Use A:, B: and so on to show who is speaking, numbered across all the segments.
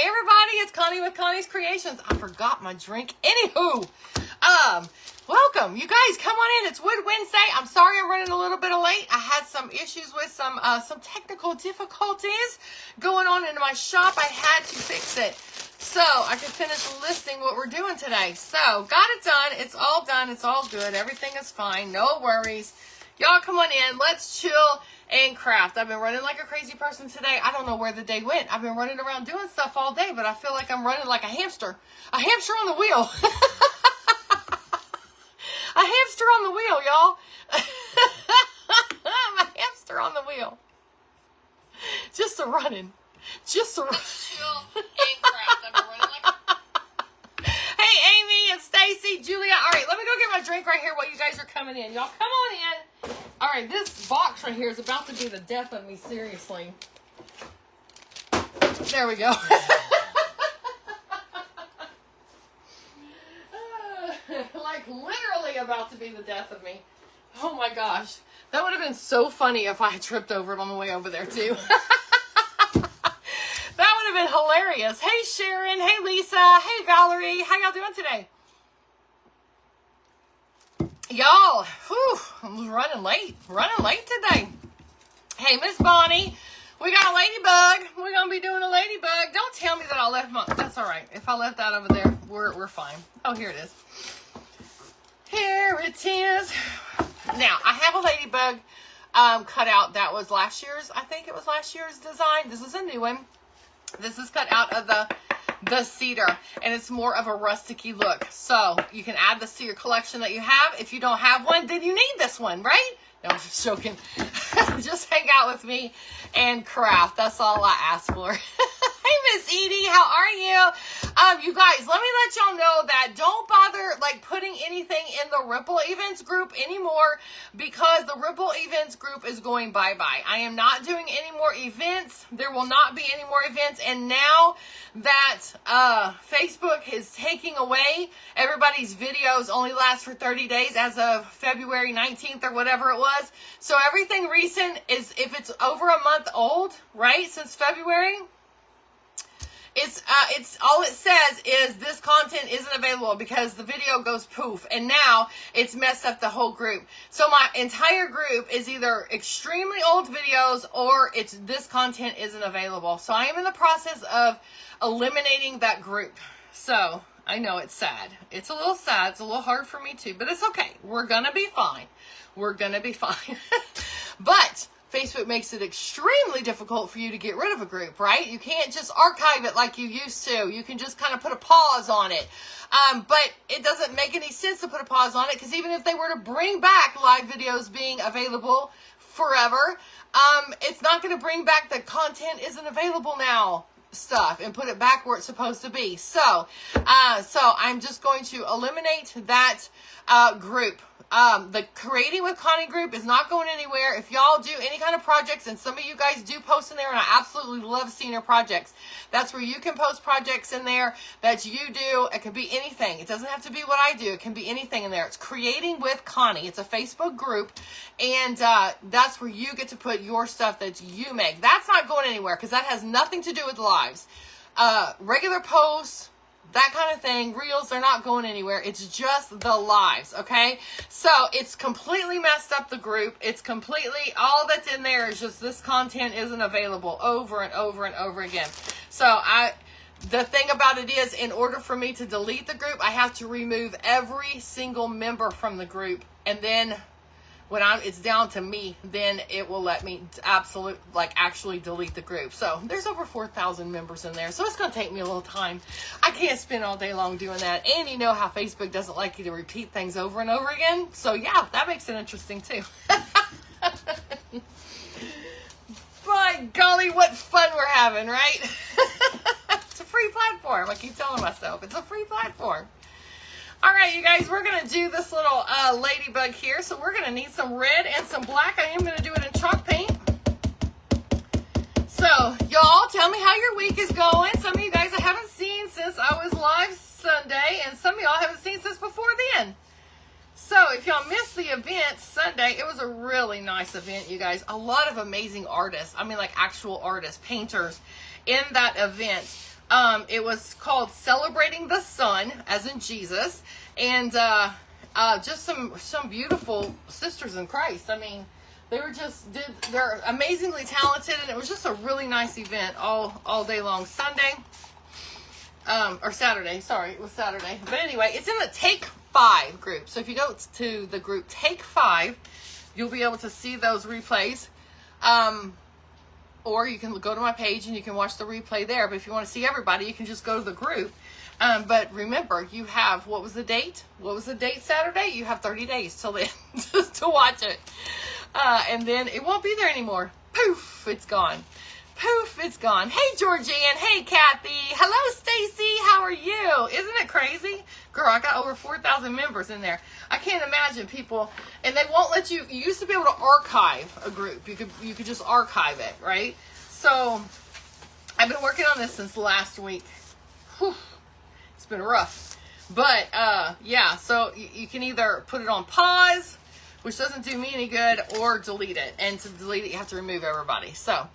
A: Hey everybody, it's Connie with Connie's Creations. I forgot my drink. Anywho, welcome. You guys, come on in. It's Wood Wednesday. I'm sorry I'm running a little bit late. I had some issues with some technical difficulties going on in my shop. I had to fix it so I could finish listing what we're doing today. So, got it done. It's all done. It's all good. Everything is fine. No worries. Y'all come on in. Let's chill and craft. I've been running like a crazy person today. I don't know where the day went. I've been running around doing stuff all day, but I feel like I'm running like a hamster. A hamster on the wheel. A hamster on the wheel, y'all. I'm a hamster on the wheel. Just a running. Just a running. Chill and craft. I've been running like a... Hey, Amy and Stacy, Julia. All right, let me go get my drink right here while you guys are coming in. Y'all come on in. All right, this box right here is about to be the death of me, seriously. There we go. Like literally about to be the death of me. Oh my gosh. That would have been so funny if I had tripped over it on the way over there too. That would have been hilarious. Hey Sharon, hey Lisa, hey Valerie. How y'all doing today? Y'all, I'm running late today. Hey, Miss Bonnie, we got a ladybug. We're going to be doing a ladybug. Don't tell me that I left my, that's all right. If I left that over there, we're fine. Oh, here it is. Here it is. Now, I have a ladybug cut out that was last year's, I think it was last year's design. This is a new one. This is cut out of the cedar, and it's more of a rusticy look. So you can add this to your collection that you have. If you don't have one, then you need this one, right? No, I'm just joking. Just hang out with me and craft. That's all I ask for. Hey, Miss Edie, how are you? You guys, let me let y'all know that don't bother like putting anything in the Ripple Events group anymore because the Ripple Events group is going bye-bye. I am not doing any more events. There will not be any more events. And now that Facebook is taking away everybody's videos only last for 30 days as of February 19th or whatever it was. So everything recent is, if it's over a month old, right, since February, it's all it says is this content isn't available because the video goes poof, and now it's messed up the whole group. So my entire group is either extremely old videos or it's this content isn't available. So I am in the process of eliminating that group. So I know it's sad. It's a little sad. It's a little hard for me too, but it's okay. We're gonna be fine. We're gonna be fine. But Facebook makes it extremely difficult for you to get rid of a group, right? You can't just archive it like you used to. You can just kind of put a pause on it. But it doesn't make any sense to put a pause on it because even if they were to bring back live videos being available forever, it's not going to bring back the content isn't available now stuff and put it back where it's supposed to be. So I'm just going to eliminate that group. The Creating with Connie group is not going anywhere. If y'all do any kind of projects, and some of you guys do post in there, and I absolutely love seeing your projects. That's where you can post projects in there that you do. It could be anything. It doesn't have to be what I do. It can be anything in there. It's Creating with Connie. It's a Facebook group, and that's where you get to put your stuff that you make. That's not going anywhere because that has nothing to do with lives. Regular posts, that kind of thing, reels, they're not going anywhere. It's just the lives, okay? So it's completely messed up the group. It's completely, all that's in there is just this content isn't available over and over and over again. So the thing about it is, in order for me to delete the group, I have to remove every single member from the group. And then when it's down to me, then it will let me actually delete the group. So there's over 4,000 members in there. So it's going to take me a little time. I can't spend all day long doing that. And you know how Facebook doesn't like you to repeat things over and over again. So yeah, that makes it interesting too. By golly, what fun we're having, right? It's a free platform. I keep telling myself it's a free platform. All right, you guys, we're going to do this little ladybug here. So we're going to need some red and some black. I am going to do it in chalk paint. So, y'all, tell me how your week is going. Some of you guys I haven't seen since I was live Sunday, and some of y'all haven't seen since before then. So, if y'all missed the event Sunday, it was a really nice event, you guys. A lot of amazing artists. I mean, like actual artists, painters in that event. It was called Celebrating the Sun, as in Jesus, and just some beautiful sisters in Christ. I mean, they're amazingly talented, and it was just a really nice event all day long. Sunday, or Saturday, sorry, it was Saturday. But anyway, it's in the Take 5 group. So if you go to the group Take 5, you'll be able to see those replays. Or you can go to my page and you can watch the replay there. But if you want to see everybody, you can just go to the group. But remember, you have, what was the date? What was the date Saturday? You have 30 days till then to watch it. And then it won't be there anymore. Poof, it's gone. Poof, it's gone. Hey, Georgianne. Hey, Kathy. Hello, Stacy. How are you? Isn't it crazy? Girl, I got over 4,000 members in there. I can't imagine people, and they won't let you used to be able to archive a group. You could just archive it, right? So, I've been working on this since last week. Whew, it's been rough. But, yeah, so you can either put it on pause, which doesn't do me any good, or delete it. And to delete it, you have to remove everybody. So,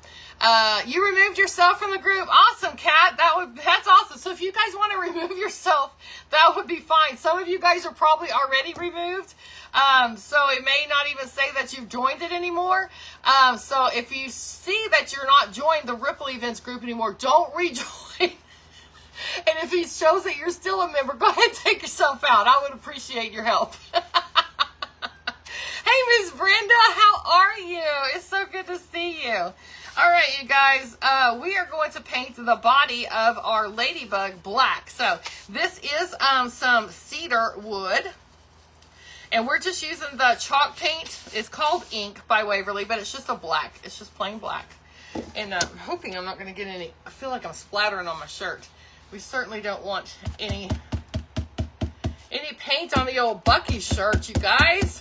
A: you removed yourself from the group. Awesome, Kat. That's awesome. So if you guys want to remove yourself, that would be fine. Some of you guys are probably already removed. So it may not even say that you've joined it anymore. So if you see that you're not joined the Ripple Events group anymore, don't rejoin. And if it shows that you're still a member, go ahead and take yourself out. I would appreciate your help. Hey, Miss Brenda, how are you? It's so good to see you. All right, you guys, we are going to paint the body of our ladybug black. So this is some cedar wood, and we're just using the chalk paint. It's called Ink by Waverly, but it's just a black. It's just plain black. And I'm hoping I'm not going to get any, I feel like I'm splattering on my shirt. We certainly don't want any paint on the old Bucky shirt, you guys.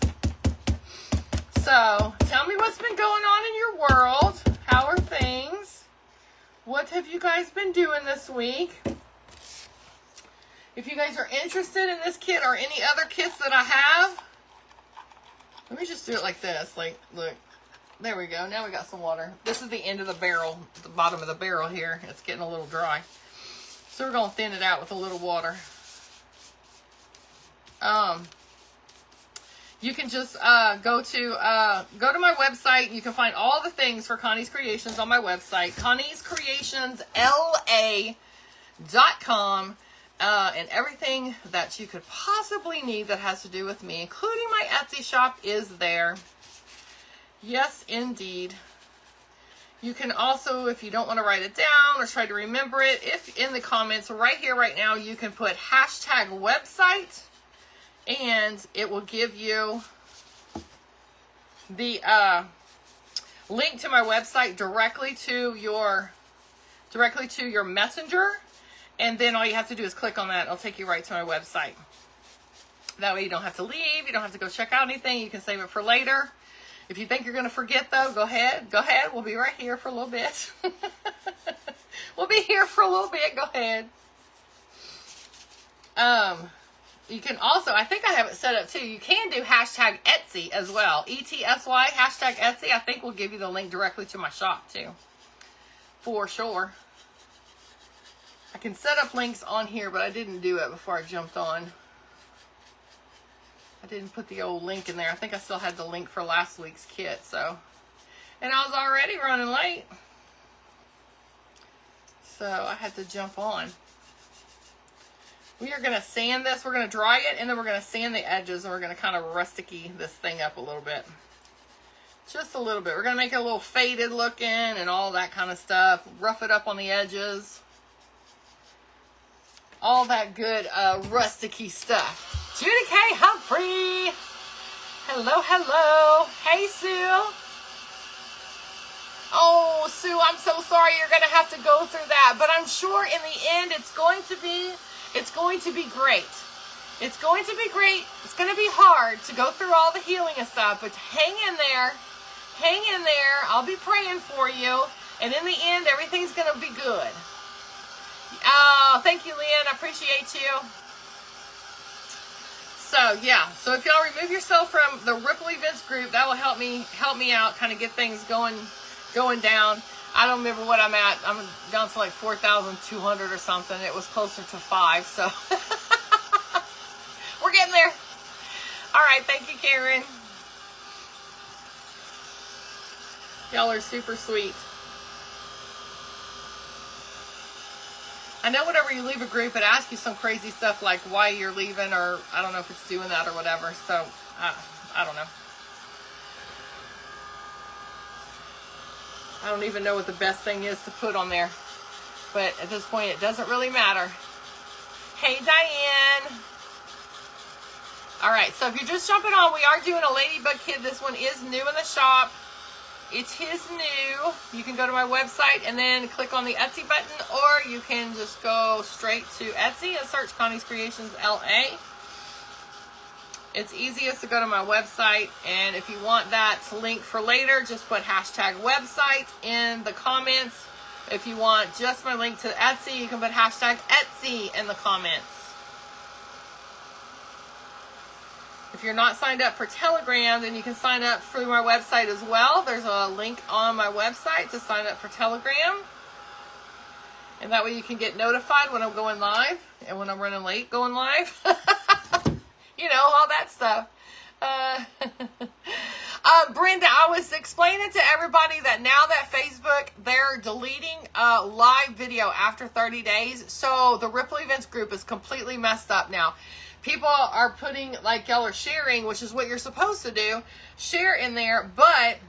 A: So, tell me what's been going on in your world. How are things? What have you guys been doing this week? If you guys are interested in this kit or any other kits that I have, let me just do it like this. Like, look, there we go. Now we got some water. This is the end of the barrel, the bottom of the barrel here. It's getting a little dry. So we're going to thin it out with a little water. You can just go to my website. You can find all the things for Connie's Creations on my website, Connie'sCreationsLA.com, and everything that you could possibly need that has to do with me, including my Etsy shop, is there. Yes, indeed. You can also, if you don't want to write it down or try to remember it, if in the comments right here, right now, you can put #website. And it will give you the link to my website directly to your messenger. And then all you have to do is click on that. It'll take you right to my website. That way you don't have to leave. You don't have to go check out anything. You can save it for later. If you think you're going to forget, though, go ahead. Go ahead. We'll be right here for a little bit. We'll be here for a little bit. Go ahead. You can also, I think I have it set up too, you can do #Etsy as well. ETSY, #Etsy. I think will give you the link directly to my shop too. For sure. I can set up links on here, but I didn't do it before I jumped on. I didn't put the old link in there. I think I still had the link for last week's kit, so. And I was already running late. So I had to jump on. We are going to sand this. We're going to dry it, and then we're going to sand the edges, and we're going to kind of rustic-y this thing up a little bit. Just a little bit. We're going to make it a little faded looking and all that kind of stuff. Rough it up on the edges. All that good rustic-y stuff. Judy K. Humphrey. Hello, hello. Hey, Sue. Oh, Sue, I'm so sorry you're going to have to go through that. But I'm sure in the end it's going to be great. It's going to be great. It's going to be hard to go through all the healing and stuff, but hang in there. Hang in there. I'll be praying for you. And in the end, everything's going to be good. Oh, thank you, Lynn. I appreciate you. So, yeah. So if y'all remove yourself from the Ripple Events group, that will help me out, kind of get things going down. I don't remember what I'm at. I'm down to like 4,200 or something. It was closer to 5, so we're getting there. All right, thank you, Karen. Y'all are super sweet. I know whenever you leave a group, it asks you some crazy stuff like why you're leaving, or I don't know if it's doing that or whatever. So, I don't know. I don't even know what the best thing is to put on there. But at this point, it doesn't really matter. Hey, Diane. All right, so if you're just jumping on, we are doing a Ladybug kit. This one is new in the shop. It is new. You can go to my website and then click on the Etsy button, or you can just go straight to Etsy and search Connie's Creations LA. It's easiest to go to my website, and if you want that link for later, just put hashtag website in the comments. If you want just my link to Etsy, you can put hashtag Etsy in the comments. If you're not signed up for Telegram, then you can sign up through my website as well. There's a link on my website to sign up for Telegram. And that way you can get notified when I'm going live and when I'm running late going live. You know, all that stuff. Brenda, I was explaining to everybody that now that Facebook, they're deleting live video after 30 days. So the Ripple Events group is completely messed up now. People are putting, like y'all are sharing, which is what you're supposed to do, share in there, but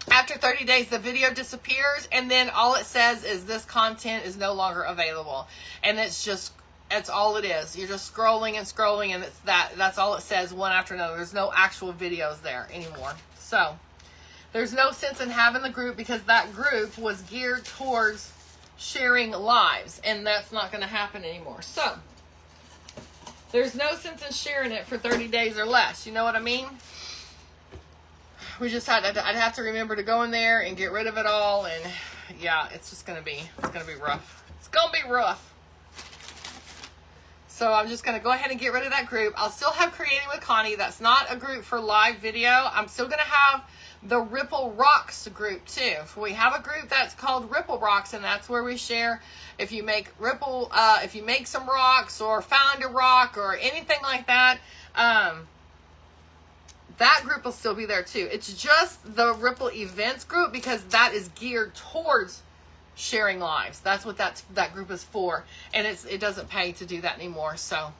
A: after 30 days, the video disappears, and then all it says is this content is no longer available. And it's all it is. You're just scrolling and scrolling, and that's all it says, one after another. There's no actual videos there anymore. So there's no sense in having the group, because that group was geared towards sharing lives, and that's not going to happen anymore. So there's no sense in sharing it for 30 days or less. You know what I mean? I'd have to remember to go in there and get rid of it all. And yeah, it's going to be rough. It's going to be rough. So I'm just going to go ahead and get rid of that group. I'll still have Creating with Connie. That's not a group for live video. I'm still going to have the Ripple Rocks group too. We have a group that's called Ripple Rocks, and that's where we share if you make if you make some rocks or found a rock or anything like that. That group will still be there too. It's just the Ripple Events group, because that is geared towards sharing lives. That's what that group is for, and it doesn't pay to do that anymore. So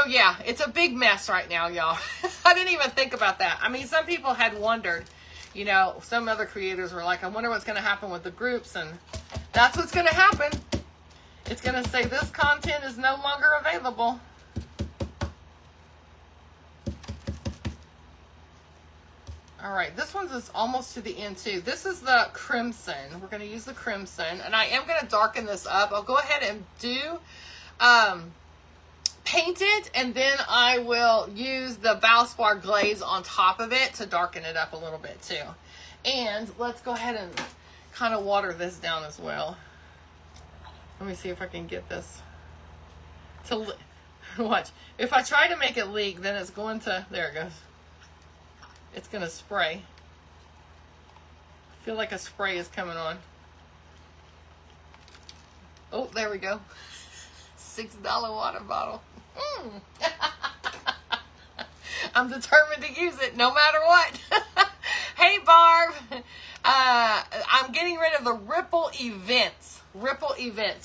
A: yeah, it's a big mess right now, y'all. I didn't even think about that. I mean, some people had wondered, you know, some other creators were like, I wonder what's going to happen with the groups, and that's what's going to happen. It's going to say this content is no longer available. All right, this one's is almost to the end too. This is the crimson. We're going to use the crimson, and I am going to darken this up. I'll go ahead and do paint it, and then I will use the Valspar glaze on top of it to darken it up a little bit too. And let's go ahead and kind of water this down as well. Let me see if I can get this to watch. If I try to make it leak, then it's going to, there it goes. It's going to spray. I feel like a spray is coming on. Oh, there we go. $6 water bottle. I'm determined to use it no matter what. Hey, Barb. I'm getting rid of the Ripple Events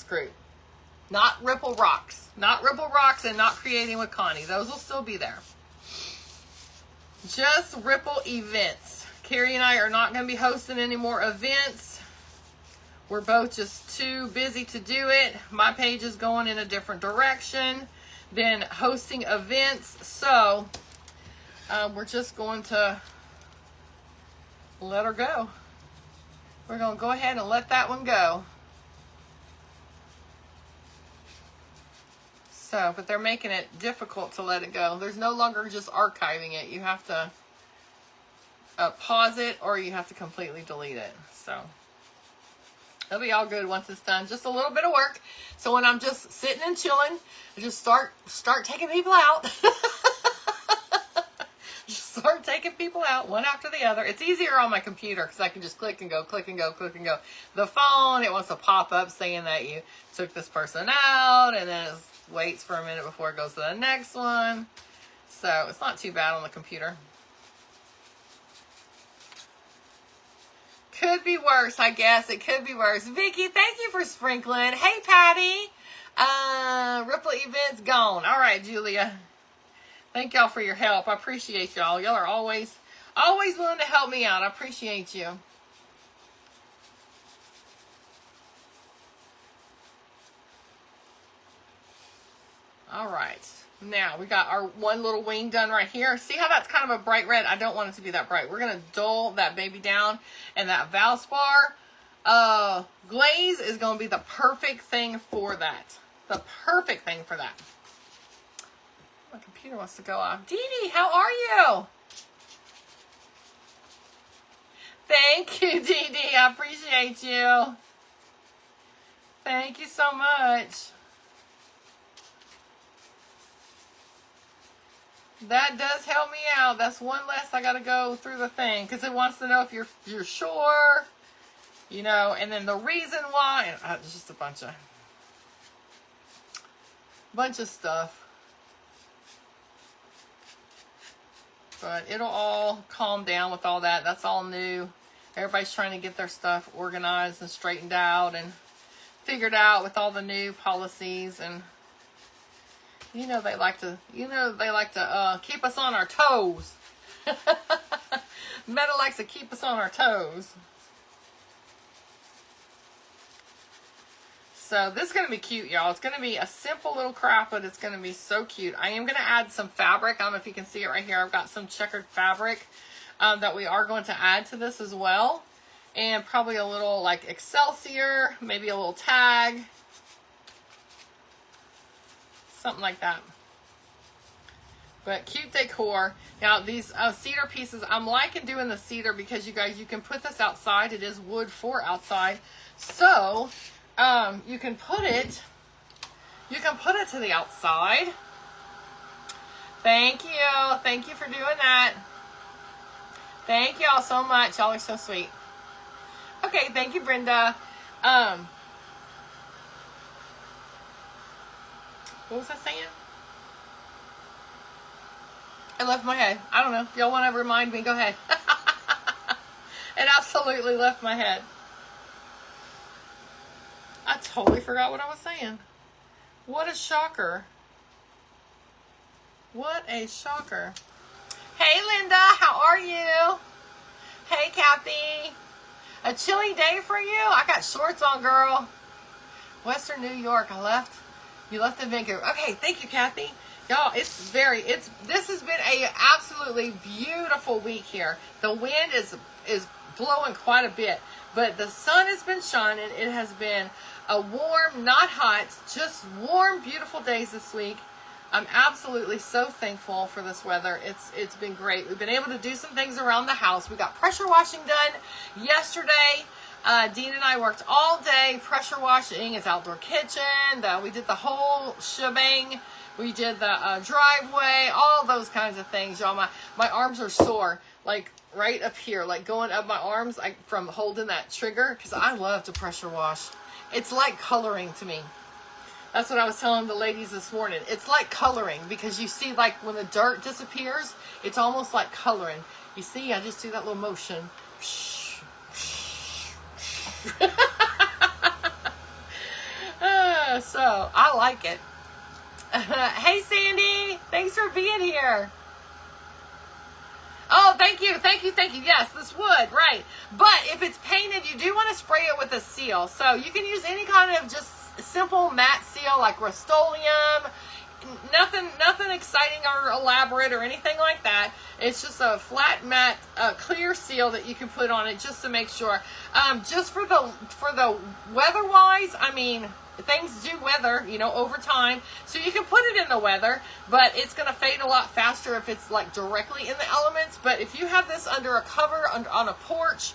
A: group. Not Ripple Rocks. Not Ripple Rocks and not Creating with Connie. Those will still be there. Just Ripple Events. Carrie and I are not going to be hosting any more events. We're both just too busy to do it. My page is going in a different direction than hosting events. So we're just going to let her go. We're going to go ahead and let that one go. So, but they're making it difficult to let it go. There's no longer just archiving it. You have to pause it, or you have to completely delete it. So it'll be all good once it's done. Just a little bit of work. So when I'm just sitting and chilling, I just start taking people out. Just start taking people out one after the other. It's easier on my computer because I can just click and go, click and go, click and go. The phone, it wants to pop up saying that you took this person out, and then it waits for a minute before it goes to the next one. So it's not too bad on the computer. Could be worse, I guess. It could be worse. Vicky, thank you for sprinkling. Hey, Patty. Ripple event's gone. All right, Julia. Thank y'all for your help. I appreciate y'all. Y'all are always willing to help me out. I appreciate you. All right. Now, we got our one little wing done right here. See how that's kind of a bright red? I don't want it to be that bright. We're going to dull that baby down. And that Valspar glaze is going to be the perfect thing for that. The perfect thing for that. My computer wants to go off. Dee Dee, how are you? Thank you, Dee Dee. I appreciate you. Thank you so much. That does help me out. That's one less I got to go through the thing because it wants to know if you're sure, you know, and then the reason why. It's just a bunch of stuff. But it'll all calm down with all that. That's all new. Everybody's trying to get their stuff organized and straightened out and figured out with all the new policies, and they like to keep us on our toes. Meta likes to keep us on our toes. So this is going to be cute, y'all. It's going to be a simple little craft, but it's going to be so cute. I am going to add some fabric. I don't know if you can see it right here. I've got some checkered fabric that we are going to add to this as well. And probably a little like Excelsior, maybe a little tag. Something like that. But cute decor. Now these cedar pieces, I'm liking doing the cedar because you guys, you can put this outside. It is wood for outside. So you can put it to the outside. Thank you. Thank you for doing that. Thank y'all so much. Y'all are so sweet. Okay, thank you, Brenda. What was I saying? I left my head. I don't know. If y'all want to remind me, go ahead. It absolutely left my head. I totally forgot what I was saying. What a shocker. What a shocker. Hey, Linda. How are you? Hey, Kathy. A chilly day for you? I got shorts on, girl. Western New York. You left in Vancouver. Okay, thank you, Kathy. Y'all, this has been a absolutely beautiful week here. The wind is blowing quite a bit, but the sun has been shining. It has been a warm, not hot, just warm, beautiful days this week. I'm absolutely so thankful for this weather. It's been great. We've been able to do some things around the house. We got pressure washing done yesterday. Dean and I worked all day pressure washing. It's outdoor kitchen. We did the whole shebang. We did the driveway, all those kinds of things, y'all. My arms are sore, like right up here, like going up my arms from holding that trigger, because I love to pressure wash. It's like coloring to me. That's what I was telling the ladies this morning. It's like coloring, because you see, like when the dirt disappears, it's almost like coloring. You see, I just do that little motion. So I like it. Hey, Sandy, thanks for being here. Oh, thank you. Yes, this wood, right. But if it's painted, you do want to spray it with a seal. So you can use any kind of just simple matte seal like Rust-Oleum. Nothing exciting or elaborate or anything like that. It's just a flat matte clear seal that you can put on it just to make sure. Just for the weather-wise, I mean, things do weather, over time. So you can put it in the weather, but it's going to fade a lot faster if it's like directly in the elements. But if you have this under a cover on a porch,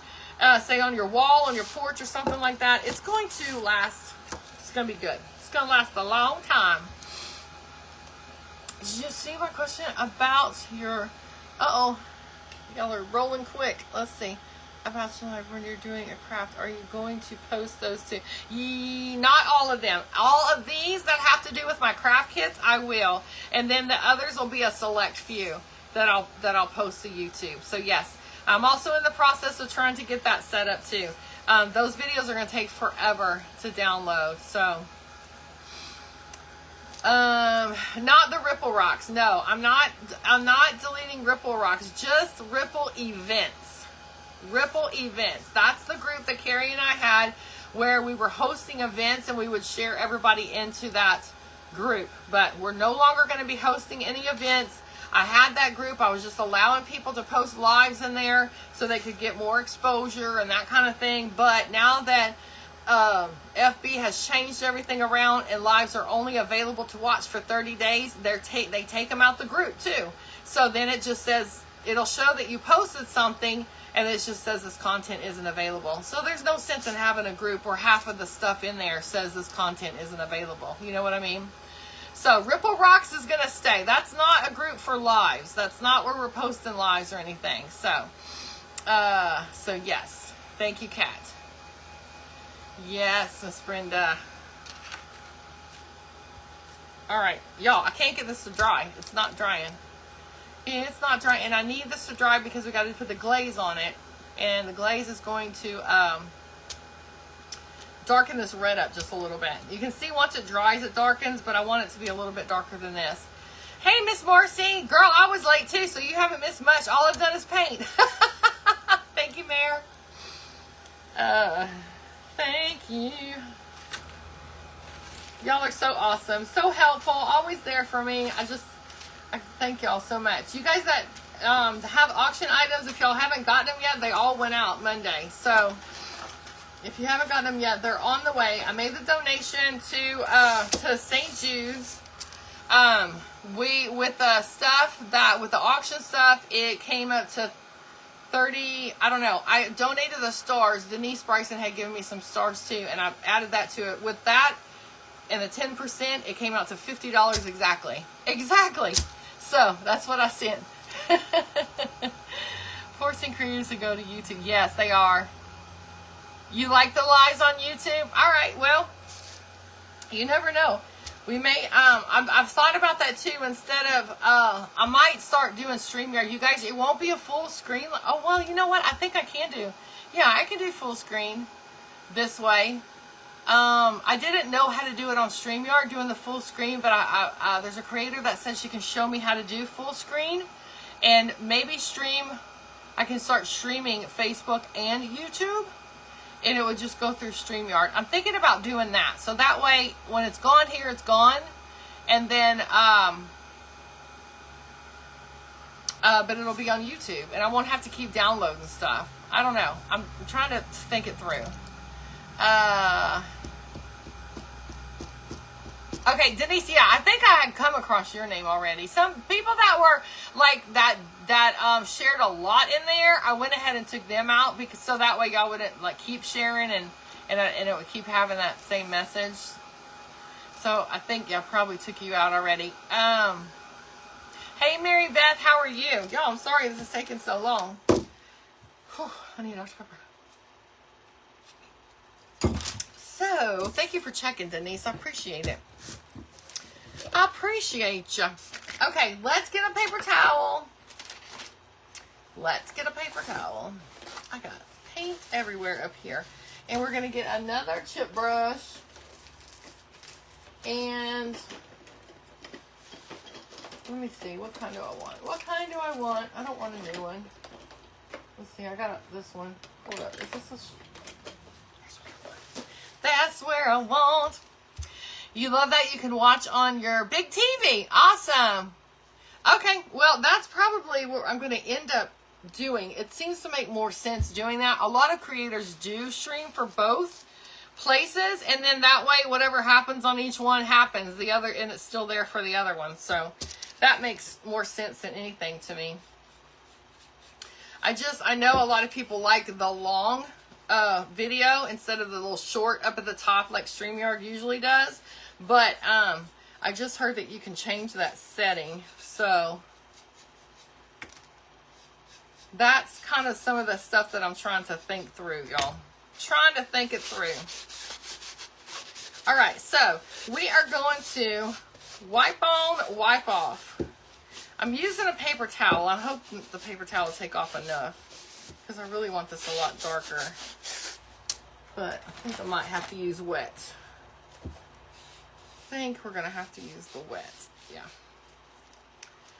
A: say on your wall, on your porch or something like that, it's going to last. It's going to be good. It's going to last a long time. Did you see my question about your... Uh-oh. Y'all are rolling quick. Let's see. About when you're doing a craft, are you going to post those too? Not all of them. All of these that have to do with my craft kits, I will. And then the others will be a select few that I'll post to YouTube. So yes, I'm also in the process of trying to get that set up too. Those videos are going to take forever to download. So, not the Ripple Rocks. No, I'm not deleting Ripple Rocks. Just Ripple Events. Ripple Events. That's the group that Carrie and I had where we were hosting events and we would share everybody into that group. But we're no longer going to be hosting any events. I had that group. I was just allowing people to post lives in there so they could get more exposure and that kind of thing. But now that FB has changed everything around and lives are only available to watch for 30 days, they take them out the group too. So then it just says, it'll show that you posted something and it just says this content isn't available. So there's no sense in having a group where half of the stuff in there says this content isn't available. You know what I mean? So Ripple Rocks is going to stay. That's not a group for lives. That's not where we're posting lives or anything. So yes. Thank you, Kat. Yes, Miss Brenda. All right, y'all, I can't get this to dry. It's not drying. It's not dry, and I need this to dry because we got to put the glaze on it, and the glaze is going to darken this red up just a little bit. You can see once it dries, it darkens, but I want it to be a little bit darker than this. Hey, Miss Marcy. Girl, I was late too, so you haven't missed much. All I've done is paint. Thank you, Mayor. Thank you. Y'all are so awesome. So helpful. Always there for me. I thank y'all so much. You guys that have auction items, if y'all haven't gotten them yet, they all went out Monday. So if you haven't gotten them yet, they're on the way. I made the donation to St. Jude's. With the auction stuff, it came up to 30, I don't know. I donated the stars. Denise Bryson had given me some stars too, and I added that to it. With that and the 10%, it came out to $50 exactly. Exactly. So that's what I sent. Forcing creators to go to YouTube. Yes, they are. You like the lives on YouTube? All right, well, you never know. We may, I've thought about that too. Instead of, I might start doing StreamYard. You guys, it won't be a full screen. Oh, well, you know what? I think I can do. Yeah, I can do full screen this way. I didn't know how to do it on StreamYard, doing the full screen, but there's a creator that said she can show me how to do full screen. And maybe I can start streaming Facebook and YouTube. And it would just go through StreamYard. I'm thinking about doing that. So that way, when it's gone here, it's gone. And then, but it'll be on YouTube. And I won't have to keep downloading stuff. I don't know. I'm trying to think it through. Okay, Denise, yeah, I think I had come across your name already. Some people that were like that shared a lot in there, I went ahead and took them out because so that way y'all wouldn't like keep sharing and it would keep having that same message. So I think I probably took you out already. Hey, Mary Beth, how are you? Y'all, I'm sorry this is taking so long. Whew, I need Dr. Pepper. So, thank you for checking, Denise. I appreciate it. I appreciate you. Okay, let's get a paper towel. Let's get a paper towel. I got paint everywhere up here. And we're going to get another chip brush. And let me see. What kind do I want? What kind do I want? I don't want a new one. Let's see. I got this one. Hold up. Is this a... That's where I want. You love that you can watch on your big TV. Awesome. Okay, well, that's probably what I'm going to end up doing. It seems to make more sense doing that. A lot of creators do stream for both places, and then that way, whatever happens on each one happens. The other, and it's still there for the other one. So that makes more sense than anything to me. I know a lot of people like the long video instead of the little short up at the top like StreamYard usually does. But I just heard that you can change that setting. So that's kind of some of the stuff that I'm trying to think through, y'all. Trying to think it through. All right, so we are going to wipe on, wipe off. I'm using a paper towel. I hope the paper towel will take off enough because I really want this a lot darker. But I think I might have to use wet. I think we're going to have to use the wet. Yeah.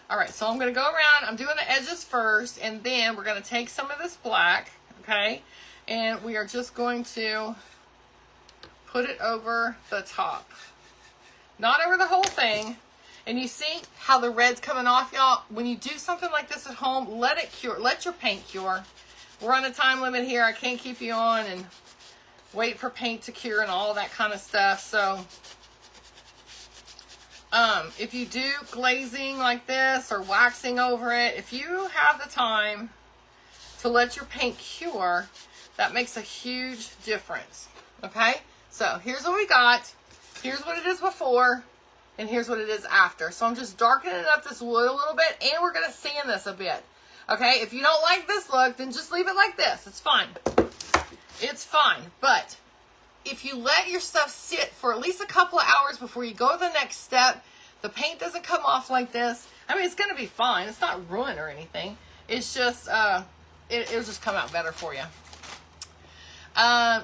A: All right, so I'm going to go around. I'm doing the edges first, and then we're going to take some of this black, okay? And we are just going to put it over the top. Not over the whole thing. And you see how the red's coming off, y'all? When you do something like this at home, let it cure. Let your paint cure. We're on a time limit here. I can't keep you on and wait for paint to cure and all that kind of stuff. So if you do glazing like this or waxing over it, if you have the time to let your paint cure, that makes a huge difference. Okay? So here's what we got. Here's what it is before, and here's what it is after. So I'm just darkening up this wood a little bit, and we're going to sand this a bit. Okay? If you don't like this look, then just leave it like this. It's fine. It's fine. But if you let your stuff sit for at least a couple of hours before you go to the next step, the paint doesn't come off like this. I mean, it's going to be fine. It's not ruined or anything. It's just, it'll just come out better for you.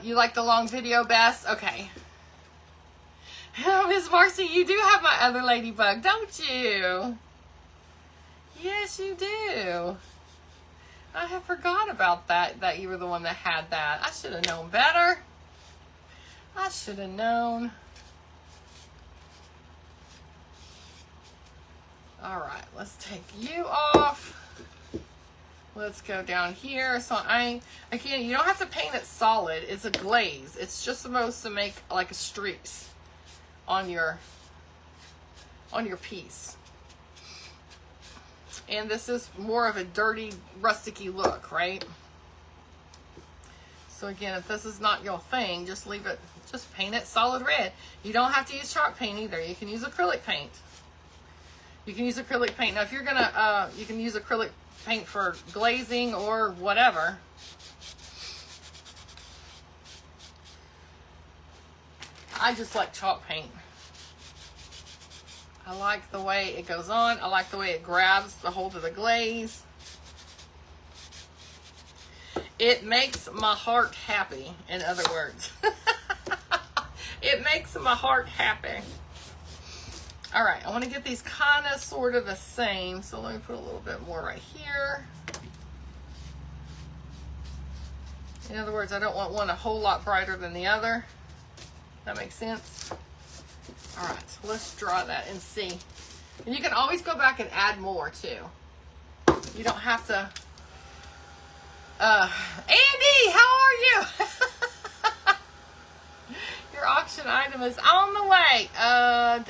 A: You like the long video best? Okay. Miss Marcy, you do have my other ladybug, don't you? Yes, you do. I have forgot about that you were the one that had that. I should have known better. I should have known. All right, let's take you off. Let's go down here. So again, you don't have to paint it solid. It's a glaze. It's just supposed to make like a streaks on your piece. And this is more of a dirty, rusticy look, right? So again, if this is not your thing, just leave it, just paint it solid red. You don't have to use chalk paint either. You can use acrylic paint. You can use acrylic paint. Now if you're gonna, you can use acrylic paint for glazing or whatever. I just like chalk paint. I like the way it goes on. I like the way it grabs the hold of the glaze. It makes my heart happy, in other words. It makes my heart happy. All right, I want to get these kind of sort of the same. So let me put a little bit more right here. In other words, I don't want one a whole lot brighter than the other. That makes sense? All right, so let's draw that and see. And you can always go back and add more too. You don't have to. Andy, how are you? Your auction item is on the way.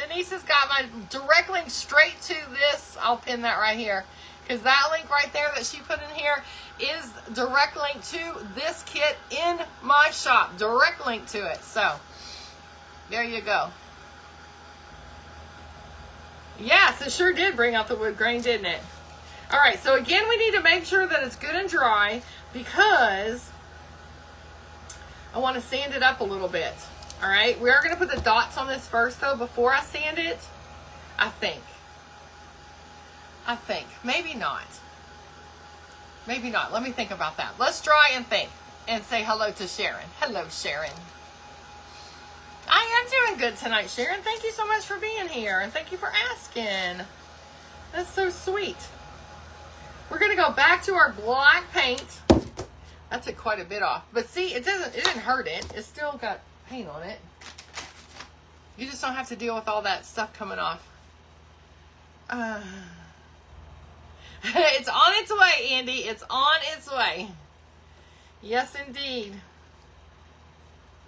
A: Denise has got my direct link straight to this. I'll pin that right here. Because that link right there that she put in here is direct link to this kit in my shop. Direct link to it. So, there you go. Yes, it sure did bring out the wood grain, didn't it? All right, so again, we need to make sure that it's good and dry because I want to sand it up a little bit. All right, we are going to put the dots on this first, though, before I sand it. I think. Maybe not. Maybe not. Let me think about that. Let's try and think and say hello to Sharon. Hello, Sharon. I am doing good tonight, Sharon. Thank you so much for being here, and thank you for asking. That's so sweet. We're going to go back to our black paint. That took quite a bit off. But see, it didn't hurt it. It's still got paint on it. You just don't have to deal with all that stuff coming off. It's on its way, Andy. It's on its way. Yes, indeed.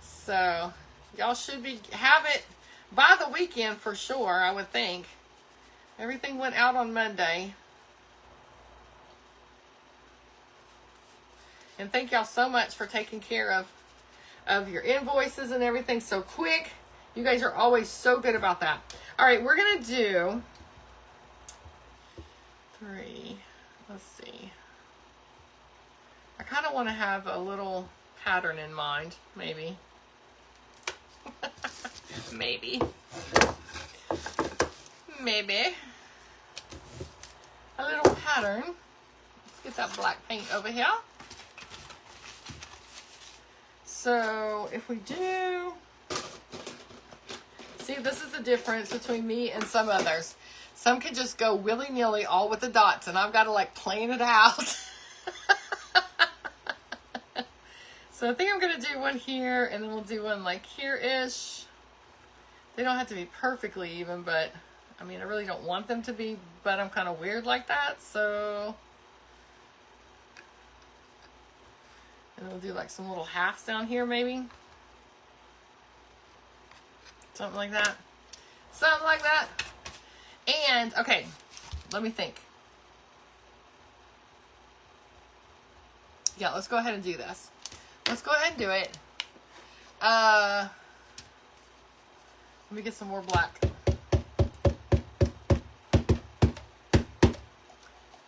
A: So, y'all should have it by the weekend for sure, I would think. Everything went out on Monday. And thank y'all so much for taking care of your invoices and everything so quick. You guys are always so good about that. All right, we're going to do 3. Let's see. I kind of want to have a little pattern in mind, maybe. Maybe. A little pattern. Let's get that black paint over here. So if we do, see, this is the difference between me and some others. Some can just go willy-nilly all with the dots, and I've got to like plan it out. So I think I'm going to do one here, and then we'll do one like here-ish. They don't have to be perfectly even, but I mean, I really don't want them to be, but I'm kind of weird like that, so. And we'll do like some little halves down here, maybe. Something like that. Something like that. And, okay, let me think. Yeah, let's go ahead and do this. Let's go ahead and do it. Let me get some more black.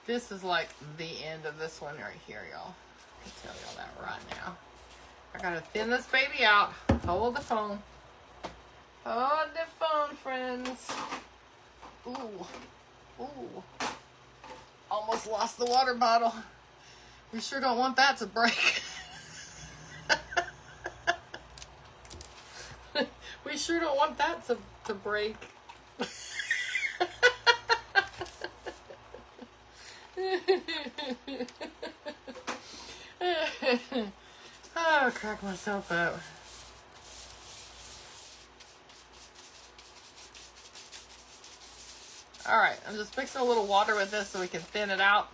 A: This is like the end of this one right here, y'all. I can tell y'all that right now. I gotta thin this baby out. Hold the phone. Hold the phone, friends. Ooh. Ooh. Almost lost the water bottle. We sure don't want that to break. We sure don't want that to break. Oh, crack myself out. Alright, I'm just mixing a little water with this so we can thin it out.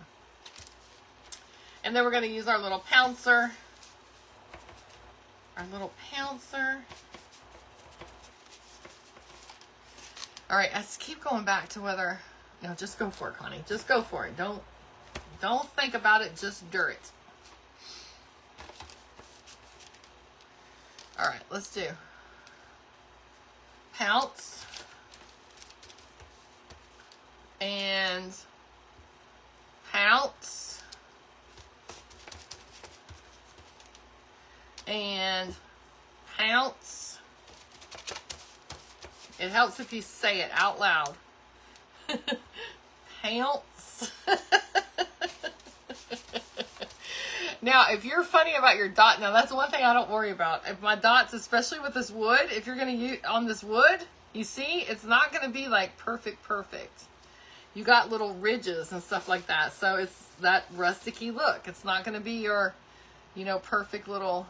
A: And then we're going to use our little pouncer. Our little pouncer. Alright, I just keep going back to whether... No, just go for it, Connie. Just go for it. Don't think about it. Just do it. Alright, let's do pounce and pounce and pounce. It helps if you say it out loud. Pounce. Now, if you're funny about your dot, now that's one thing I don't worry about. If my dots, especially with this wood, if you're going to use on this wood, you see, it's not going to be like perfect. You got little ridges and stuff like that. So it's that rusticy look. It's not going to be your, you know, perfect little,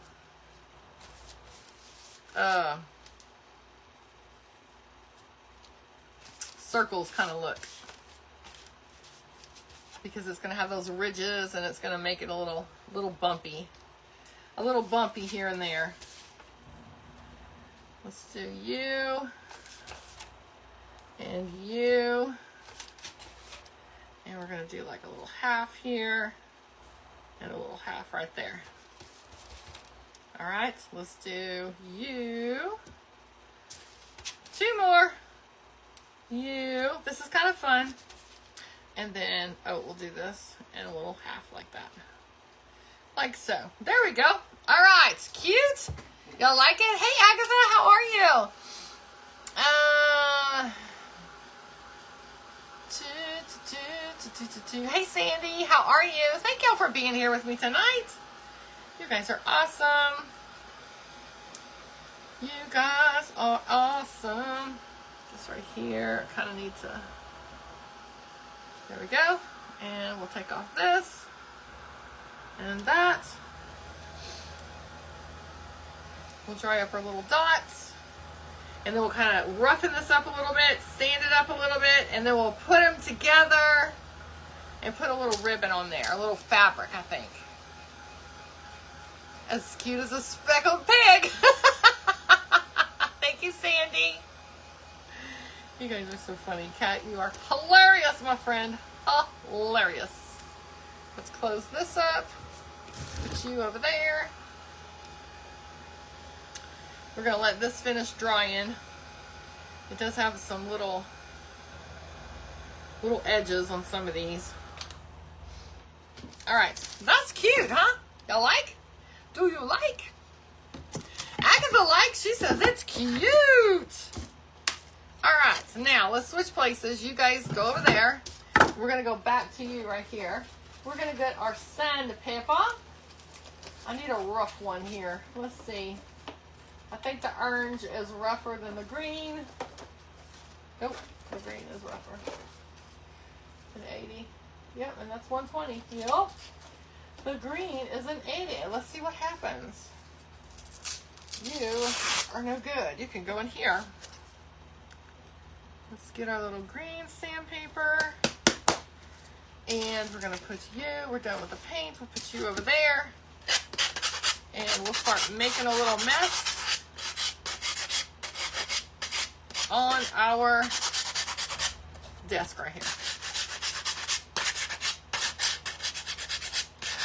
A: circles kind of look. Because it's going to have those ridges and it's going to make it a little bumpy. A little bumpy here and there. Let's do you. And you. And we're going to do like a little half here. And a little half right there. Alright, let's do you. Two more. You. This is kind of fun. And then, oh, we'll do this and a little half like that. Like so. There we go. All right. Cute. Y'all like it? Hey, Agatha, how are you? Hey, Sandy, how are you? Thank y'all for being here with me tonight. You guys are awesome. You guys are awesome. This right here, kind of need to... There we go. And we'll take off this and that. We'll dry up our little dots. And then we'll kind of roughen this up a little bit, sand it up a little bit, and then we'll put them together and put a little ribbon on there, a little fabric, I think. As cute as a speckled pig. Thank you, Sandy. You guys are so funny. Kat, you are hilarious, my friend. Hilarious. Let's close this up. Put you over there. We're going to let this finish drying. It does have some little edges on some of these. Alright, that's cute, huh? Y'all like? Do you like? Agatha likes. She says it's cute. All right, so now let's switch places. You guys go over there. We're going to go back to you right here. We're going to get our sandpaper. I need a rough one here. Let's see. I think the orange is rougher than the green. Nope, the green is rougher. An 80. Yep, and that's 120. Yep. The green is an 80. Let's see what happens. You are no good. You can go in here. Let's get our little green sandpaper. And we're going to put you, we're done with the paint. We'll put you over there. And we'll start making a little mess on our desk right here.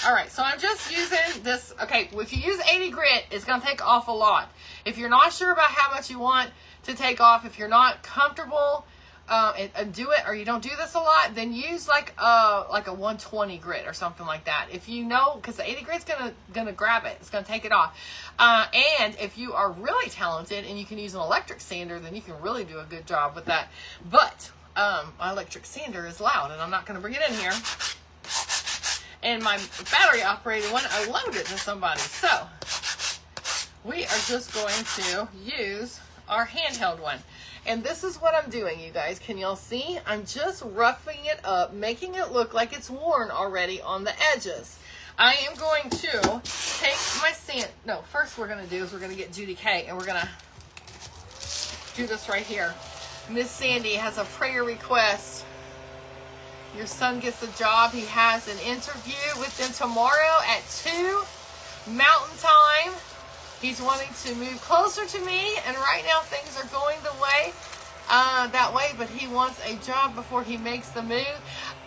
A: All right, so I'm just using this. Okay, if you use 80 grit, it's going to take off a lot. If you're not sure about how much you want to take off, if you're not comfortable and do it, or you don't do this a lot, then use like a 120 grit or something like that. If you know, because the 80 grit's gonna grab it, it's gonna take it off. And if you are really talented and you can use an electric sander, then you can really do a good job with that. But my electric sander is loud, and I'm not gonna bring it in here. And my battery operated one, I loaned it to somebody. So we are just going to use our handheld one. And this is what I'm doing, you guys. Can y'all see? I'm just roughing it up, making it look like it's worn already on the edges. I am going to take my sand. No, first we're going to do is we're going to get Judy K, and we're going to do this right here. Miss Sandy has a prayer request. Your son gets a job. He has an interview with them tomorrow at 2 Mountain Time. He's wanting to move closer to me, and right now things are going that way, but he wants a job before he makes the move.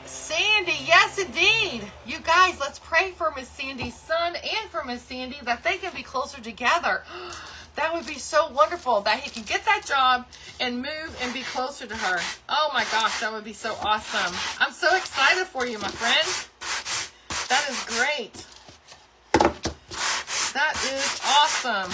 A: Sandy, yes indeed. You guys, let's pray for Miss Sandy's son and for Miss Sandy that they can be closer together. That would be so wonderful that he can get that job and move and be closer to her. Oh my gosh, that would be so awesome. I'm so excited for you, my friend. That is great. That is awesome.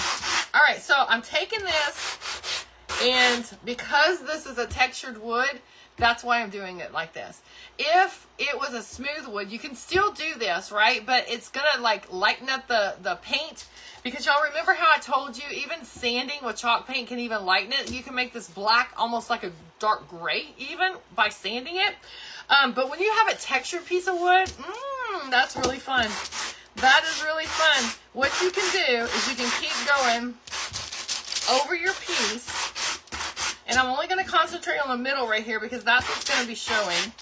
A: All right, so I'm taking this, and because this is a textured wood, that's why I'm doing it like this. If it was a smooth wood, you can still do this, right? But it's going to like lighten up the paint, because y'all remember how I told you even sanding with chalk paint can even lighten it. You can make this black almost like a dark gray even by sanding it. But when you have a textured piece of wood, that's really fun. That is really fun. What you can do is you can keep going over your piece. And I'm only going to concentrate on the middle right here because that's what's going to be showing.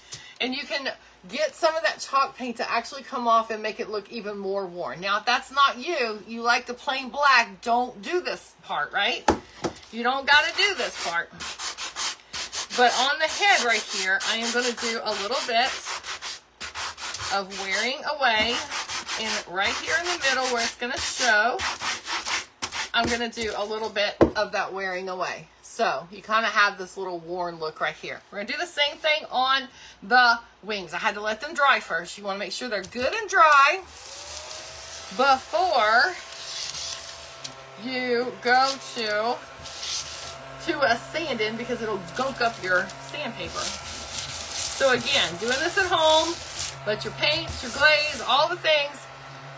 A: And you can get some of that chalk paint to actually come off and make it look even more worn. Now, if that's not you, you like the plain black, don't do this part, right? You don't got to do this part. But on the head right here, I am going to do a little bit of wearing away. And right here in the middle where it's going to show, I'm going to do a little bit of that wearing away. So you kind of have this little worn look right here. We're going to do the same thing on the wings. I had to let them dry first. You want to make sure they're good and dry before you go to a sanding, because it'll gunk up your sandpaper. So again, doing this at home, let your paints, your glaze, all the things,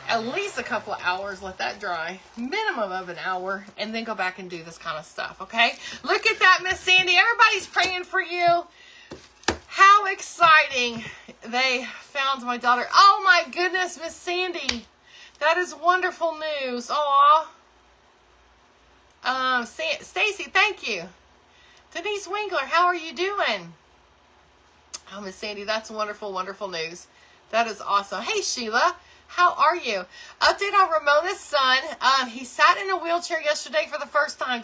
A: at least a couple of hours, let that dry, minimum of an hour, and then go back and do this kind of stuff, okay? Look at that, Miss Sandy. Everybody's praying for you. How exciting. They found my daughter. Oh, my goodness, Miss Sandy. That is wonderful news. Aw. Stacy, thank you. Denise Winkler, how are you doing? Oh, Miss Sandy, that's wonderful, wonderful news. That is awesome. Hey, Sheila. How are you? Update on Ramona's son. He sat in a wheelchair yesterday for the first time.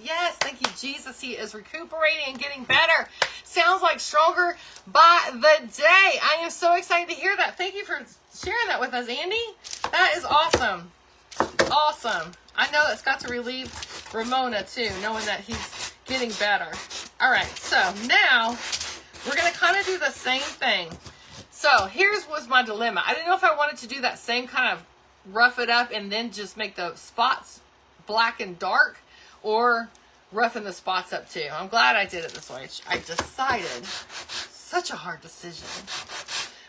A: Yes. Thank you, Jesus. He is recuperating and getting better. Sounds like stronger by the day. I am so excited to hear that. Thank you for sharing that with us, Andy. That is awesome. Awesome. I know that's got to relieve Ramona, too, knowing that he's getting better. All right, so now we're going to kind of do the same thing. So was my dilemma. I didn't know if I wanted to do that same kind of rough it up and then just make the spots black and dark, or roughen the spots up too. I'm glad I did it this way. I decided, such a hard decision,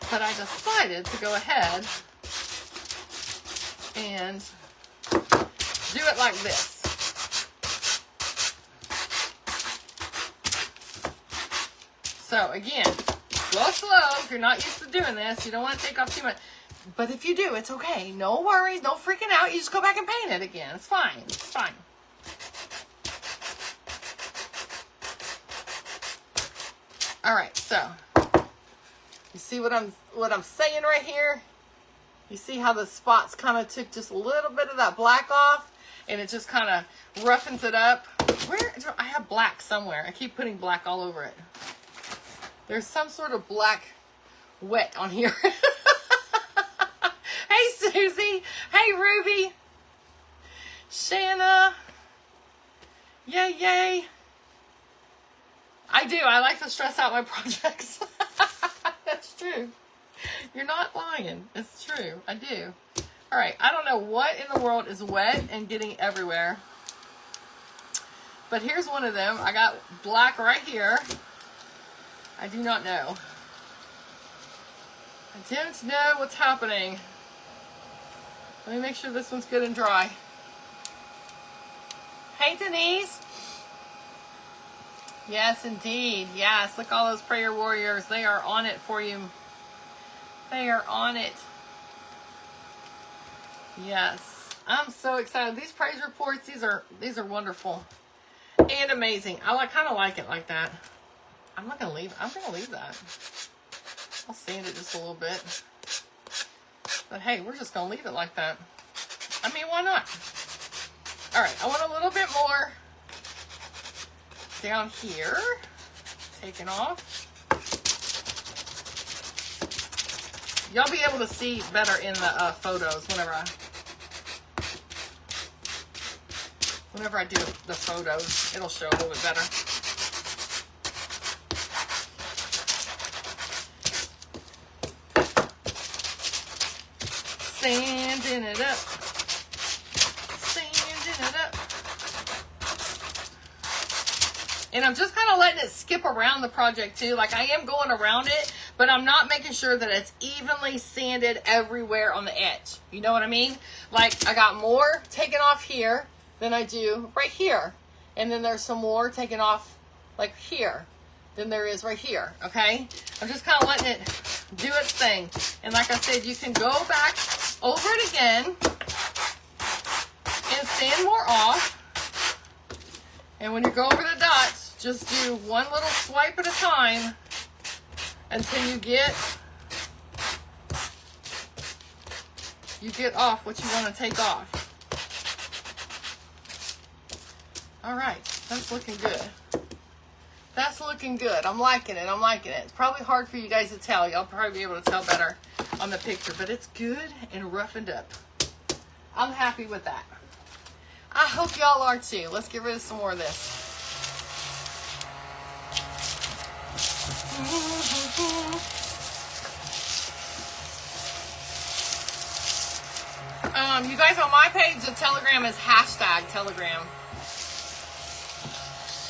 A: but I decided to go ahead and do it like this. So again, go slow. If you're not used to doing this, you don't want to take off too much. But if you do, it's okay. No worries. No freaking out. You just go back and paint it again. It's fine. It's fine. All right. So you see what I'm saying right here? You see how the spots kind of took just a little bit of that black off, and it just kind of roughens it up. Where I have black somewhere. I keep putting black all over it. There's some sort of black wet on here. Hey, Susie. Hey, Ruby. Shanna. Yay, yay. I do. I like to stress out my projects. That's true. You're not lying. It's true. I do. All right. I don't know what in the world is wet and getting everywhere. But here's one of them. I got black right here. I do not know. I don't know what's happening. Let me make sure this one's good and dry. Hey, Denise. Yes, indeed. Yes, look, all those prayer warriors. They are on it for you. They are on it. Yes. I'm so excited. These praise reports, these are wonderful and amazing. I kind of like it like that. I'm gonna leave that. I'll sand it just a little bit. But hey, we're just gonna leave it like that. I mean, why not? All right, I want a little bit more down here. Taken off. Y'all be able to see better in the photos whenever I do the photos. It'll show a little bit better. Sanding it up. Sanding it up. And I'm just kind of letting it skip around the project too. Like I am going around it, but I'm not making sure that it's evenly sanded everywhere on the edge. You know what I mean? Like I got more taken off here than I do right here. And then there's some more taken off like here than there is right here. Okay? I'm just kind of letting it do its thing. And like I said, you can go back over it again and sand more off. And when you go over the dots, just do one little swipe at a time until you get off what you want to take off. All right, that's looking good. That's looking good. I'm liking it. I'm liking it. It's probably hard for you guys to tell. Y'all probably be able to tell better on the picture, but it's good and roughened up. I'm happy with that. I hope y'all are too. Let's get rid of some more of this. You guys, on my page, the Telegram is #Telegram.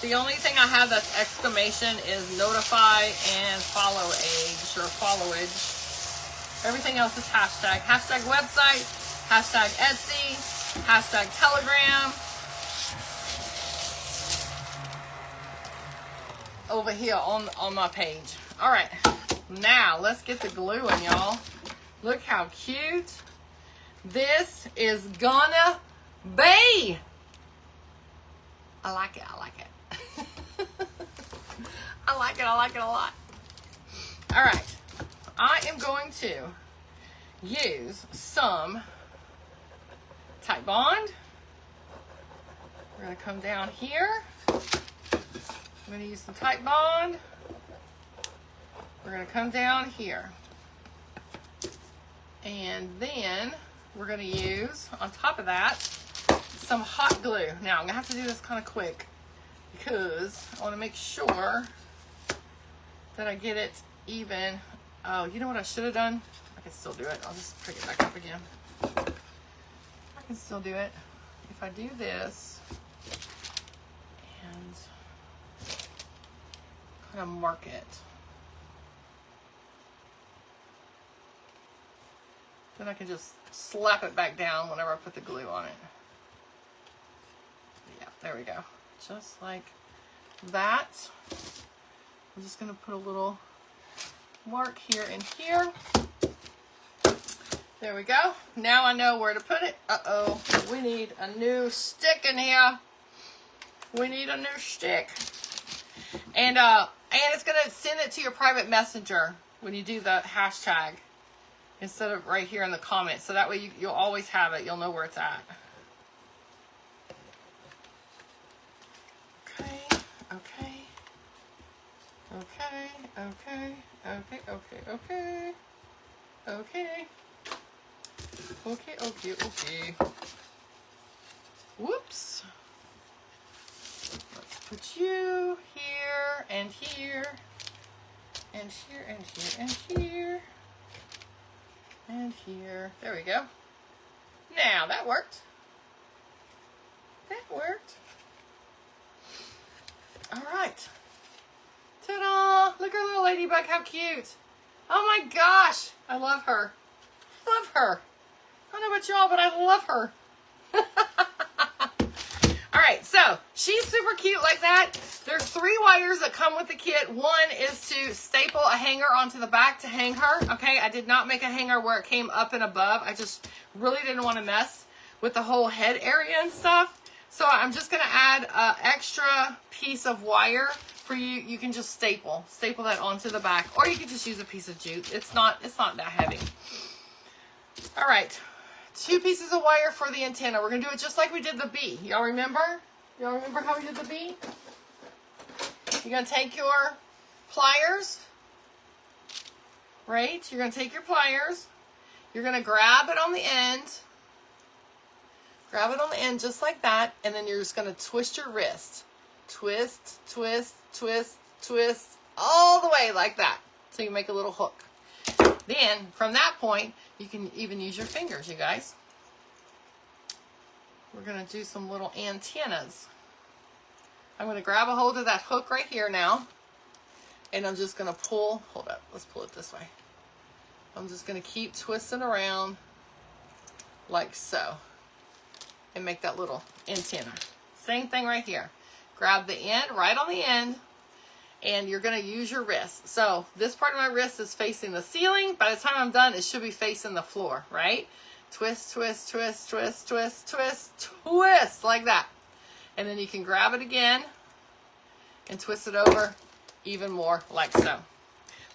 A: The only thing I have that's exclamation is notify and follow age or followage. Everything else is hashtag. Hashtag website, hashtag Etsy, hashtag Telegram. Over here on my page. All right, now let's get the glue in, y'all. Look how cute this is gonna be. I like it. I like it. I like it. I like it a lot. All right, I am going to use some Type Bond. We're going to come down here. I'm going to use some Type Bond. We're going to come down here. And then we're going to use, on top of that, some hot glue. Now, I'm going to have to do this kind of quick because I want to make sure that I get it even. Oh, you know what I should have done? I can still do it. I'll just pick it back up again. can still do it. If I do this and kind of mark it, then I can just slap it back down whenever I put the glue on it. Yeah, there we go. Just like that. I'm just going to put a little mark here and here. There we go. Now I know where to put it. Uh-oh, we need a new stick in here. We need a new stick. And it's going to send it to your private messenger when you do the hashtag instead of right here in the comments. So that way you'll always have it. You'll know where it's at. Okay, okay. Okay, okay, okay, okay, okay. Okay. Okay, okay, okay. Whoops. Let's put you here and here and here and here and here and here. There we go. Now that worked. That worked. All right. Ta-da! Look at her little ladybug. How cute. Oh my gosh. I love her. Love her. I don't know about y'all, but I love her. All right, so she's super cute like that. There's 3 wires that come with the kit. One is to staple a hanger onto the back to hang her. Okay, I did not make a hanger where it came up and above. I just really didn't want to mess with the whole head area and stuff. So I'm just going to add an extra piece of wire for you. You can just staple that onto the back, or you can just use a piece of jute. It's not that heavy. All right, 2 pieces of wire for the antenna. We're gonna do it just like we did the bee. Y'all remember? Y'all remember how we did the bee? You're gonna take your pliers, right? You're gonna take your pliers. You're gonna grab it on the end. Grab it on the end just like that, and then you're just gonna twist your wrist. Twist, twist, twist, twist, all the way like that. So you make a little hook. Then, from that point, you can even use your fingers, you guys. We're going to do some little antennas. I'm going to grab a hold of that hook right here now. And I'm just going to pull. Hold up. Let's pull it this way. I'm just going to keep twisting around like so. And make that little antenna. Same thing right here. Grab the end, right on the end. And you're going to use your wrist. So this part of my wrist is facing the ceiling. By the time I'm done, it should be facing the floor, right? Twist, twist, twist, twist, twist, twist, twist, like that. And then you can grab it again and twist it over even more, like so.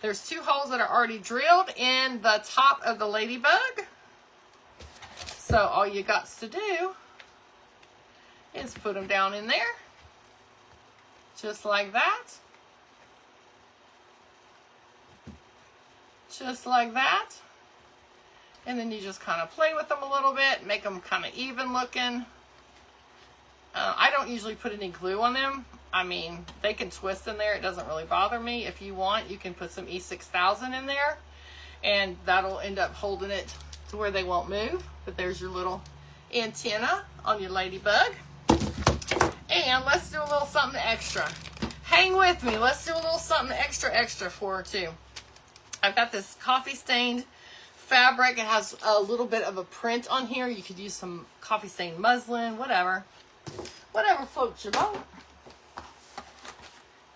A: There's 2 holes that are already drilled in the top of the ladybug. So all you got to do is put them down in there. Just like that. Just like that. And then you just kind of play with them a little bit, make them kind of even looking. I don't usually put any glue on them. I mean, they can twist in there. It doesn't really bother me. If you want, you can put some E6000 in there, and that'll end up holding it to where they won't move. But there's your little antenna on your ladybug. And let's do a little something extra. Hang with me. Let's do a little something extra for her too. I've got this coffee stained fabric. It has a little bit of a print on here. You could use some coffee stained muslin, whatever. Whatever floats your boat.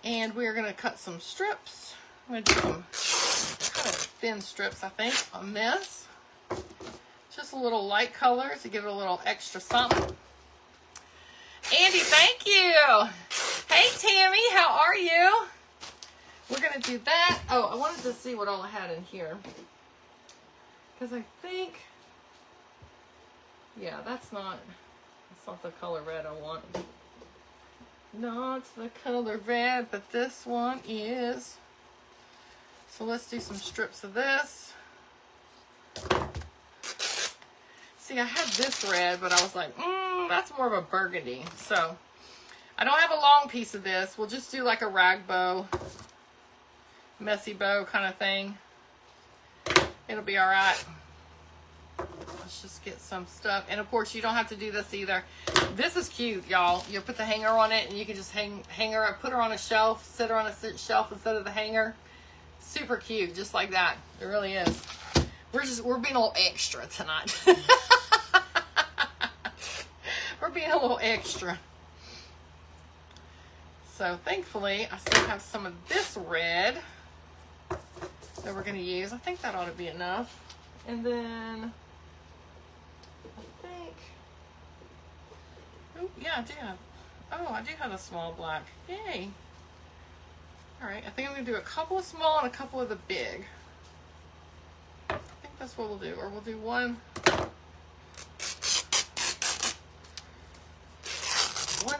A: And we're going to cut some strips. I'm going to do some kind of thin strips, I think, on this. Just a little light color to give it a little extra something. Andy, thank you. Hey, Tammy, how are you? We're going to do that. Oh, I wanted to see what all I had in here. Because I think, yeah, that's not the color red I want. Not the color red, but this one is. So let's do some strips of this. See, I had this red, but I was like, that's more of a burgundy. So I don't have a long piece of this. We'll just do like a rag bow, messy bow kind of thing. It'll be all right. Let's just get some stuff. And of course, you don't have to do this either. This is cute, y'all. You'll put the hanger on it, and you can just hang her up, put her on a shelf, sit her on a shelf instead of the hanger. Super cute, just like that. It really is. We're being a little extra tonight. We're being a little extra. So thankfully, I still have some of this red that we're going to use. I think that ought to be enough. And then I think, oh yeah, I do have a small black. Yay. All right, I think I'm going to do a couple of small and a couple of the big. I think that's what we'll do. Or we'll do one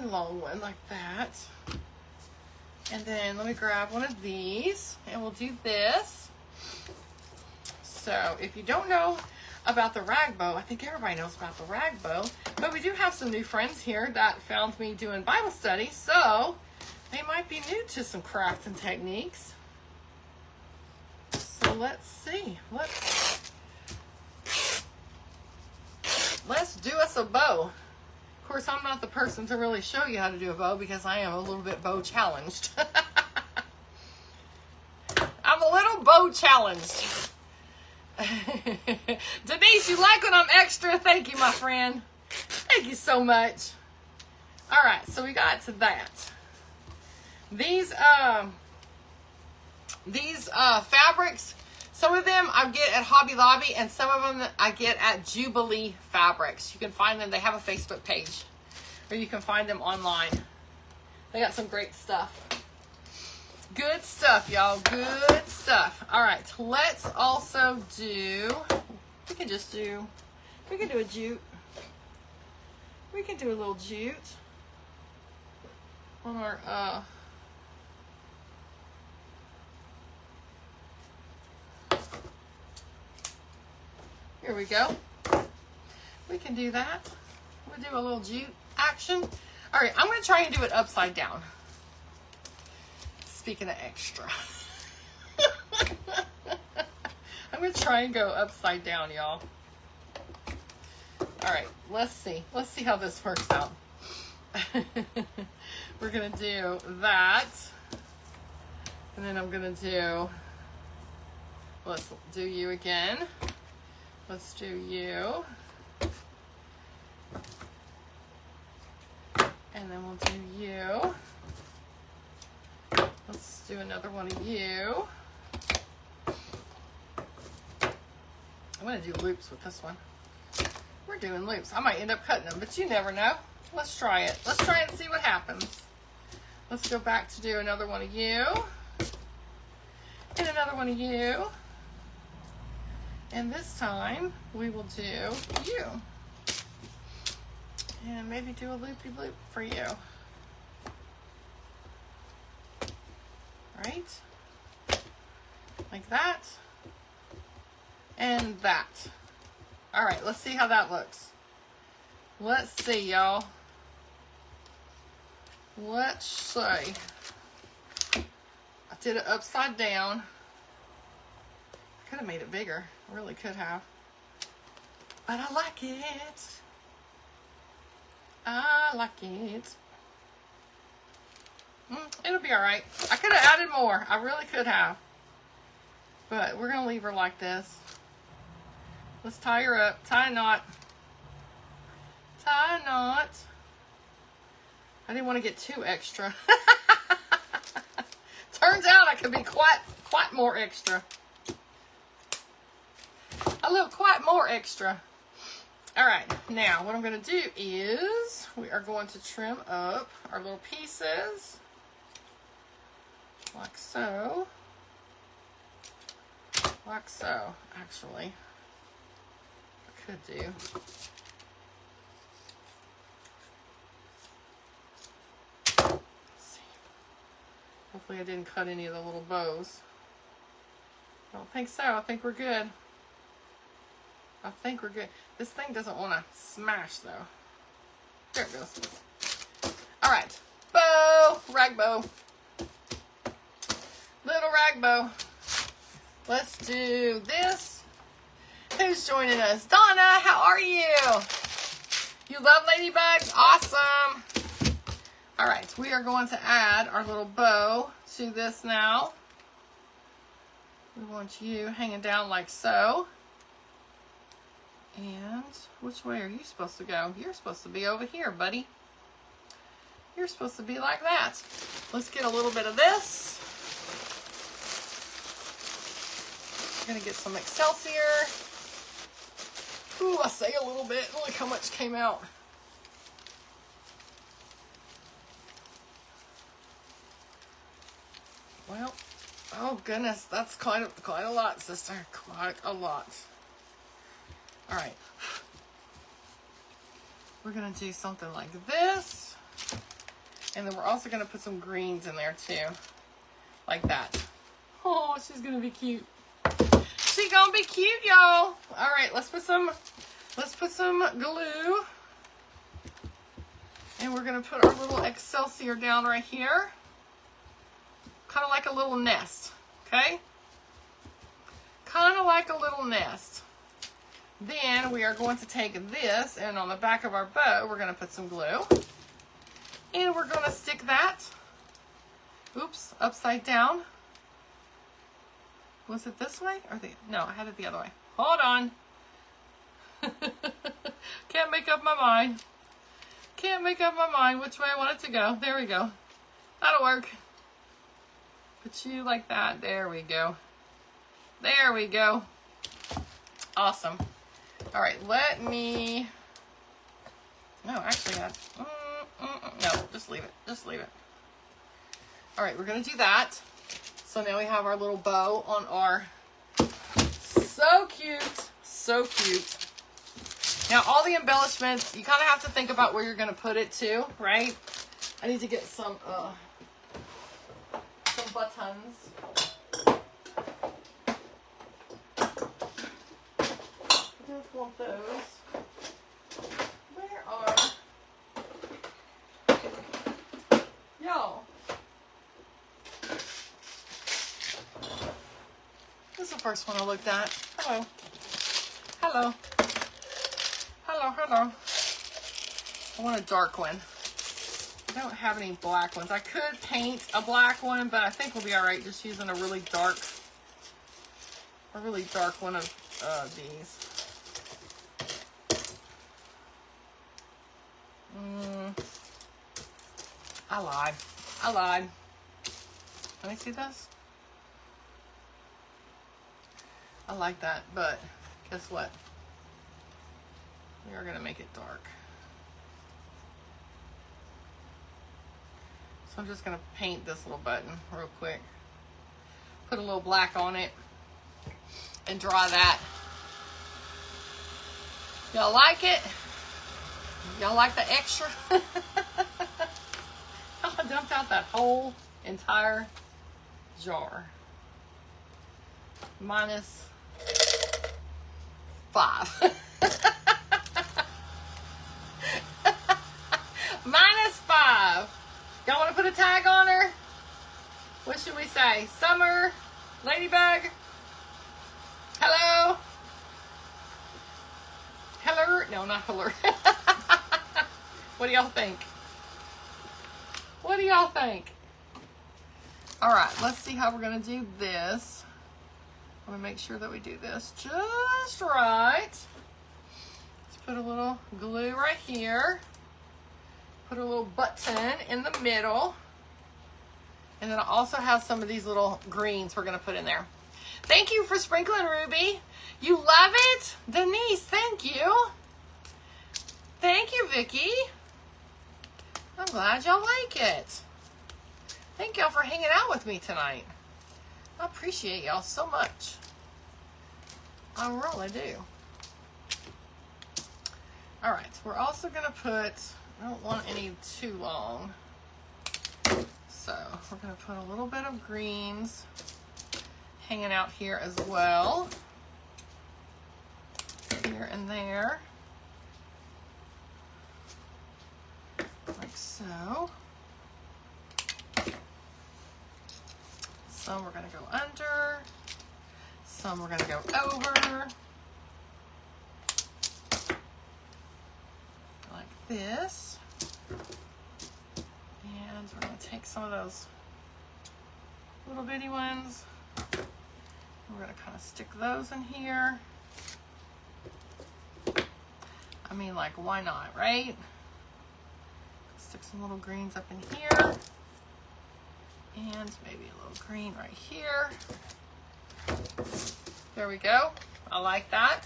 A: long one like that. And then let me grab one of these and we'll do this. So if you don't know about the rag bow, I think everybody knows about the rag bow, but we do have some new friends here that found me doing Bible study, so they might be new to some crafting techniques. So let's see. Let's do us a bow. Of course, I'm not the person to really show you how to do a bow because I am a little bit bow challenged. I'm a little bow challenged. Denise, you like when I'm extra? Thank you, my friend. Thank you so much. All right, so we got to that. These fabrics, some of them I get at Hobby Lobby and some of them I get at Jubilee Fabrics. You can find them. They have a Facebook page or you can find them online. They got some great stuff. Good stuff, y'all. Good stuff. All right, let's also do, we can do a jute. We can do a little jute on our, here we go. We can do that. We'll do a little jute action. All right, I'm going to try and do it upside down. Speaking of extra. I'm going to try and go upside down, y'all. All right, let's see. Let's see how this works out. We're going to do that. And then I'm going to do, let's do you again. Let's do you. And then we'll do you. Let's do another one of you. I'm going to do loops with this one. We're doing loops. I might end up cutting them, but you never know. Let's try it. Let's try it and see what happens. Let's go back to do another one of you. And another one of you. And this time, we will do you. And maybe do a loopy-loop for you. Right? Like that. And that. All right, let's see how that looks. Let's see, y'all. Let's see. I did it upside down. Could have made it bigger. I really could have. But I like it. I like it. It'll be all right. I could have added more. I really could have. But we're going to leave her like this. Let's tie her up. Tie a knot. Tie a knot. I didn't want to get too extra. Turns out I could be quite more extra. A little quite more extra. All right, now what I'm going to do is we are going to trim up our little pieces like so. Like so, actually. I could do. Let's see. Hopefully I didn't cut any of the little bows. I don't think so. I think we're good. I think we're good. This thing doesn't want to smash though. There it goes. All right. Bow. Rag bow. Little rag bow. Let's do this. Who's joining us? Donna, how are you? You love ladybugs? Awesome. All right, we are going to add our little bow to this now. We want you hanging down like so. And which way are you supposed to go? You're supposed to be over here, buddy. You're supposed to be like that. Let's get a little bit of this. I'm gonna get some Excelsior. Ooh, I say a little bit. Look how much came out. Well, oh goodness, that's quite a lot, sister. Quite a lot. All right. We're gonna do something like this. And then we're also gonna put some greens in there too. Like that. Oh, she's gonna be cute. She's gonna be cute, y'all. All right, let's put some glue. And we're gonna put our little Excelsior down right here. Kind of like a little nest, okay? Kind of like a little nest. Then we are going to take this, and on the back of our bow, we're going to put some glue. And we're going to stick that, oops, upside down. Was it this way? No, I had it the other way. Hold on. Can't make up my mind. Can't make up my mind which way I want it to go. There we go. That'll work. Put you like that. There we go. There we go. Awesome. All right, let me... No, actually, no, just leave it. Just leave it. All right, we're going to do that. So now we have our little bow on our... So cute. So cute. Now, all the embellishments, you kind of have to think about where you're going to put it too, right? I need to get some buttons. I just want those. Where are... Y'all. This is the first one I looked at. Hello. Hello. Hello, hello. I want a dark one. I don't have any black ones. I could paint a black one, but I think we'll be all right just using a really dark one of these. I lied. Let me see this. I like that, but guess what? We are gonna make it dark. So I'm just gonna paint this little button real quick. Put a little black on it and draw that. Y'all like it? Y'all like the extra? I dumped out that whole entire jar. Minus 5. Minus 5. Y'all want to put a tag on her? What should we say? Summer? Ladybug? Hello? Hello? No, not hello. What do y'all think? What do y'all think? All right, let's see how we're going to do this. I'm going to make sure that we do this just right. Let's put a little glue right here. Put a little button in the middle. And then I also have some of these little greens we're going to put in there. Thank you for sprinkling, Ruby. You love it? Denise, thank you. Thank you, Vicki. I'm glad y'all like it. Thank y'all for hanging out with me tonight. I appreciate y'all so much. I really do. All right, we're also going to put, I don't want any too long. So we're going to put a little bit of greens hanging out here as well. Here and there. Like so. Some we're going to go under. Some we're going to go over. this. And we're going to take some of those little bitty ones. We're going to kind of stick those in here. I mean, like, why not, right? Stick some little greens up in here. And maybe a little green right here. There we go. I like that.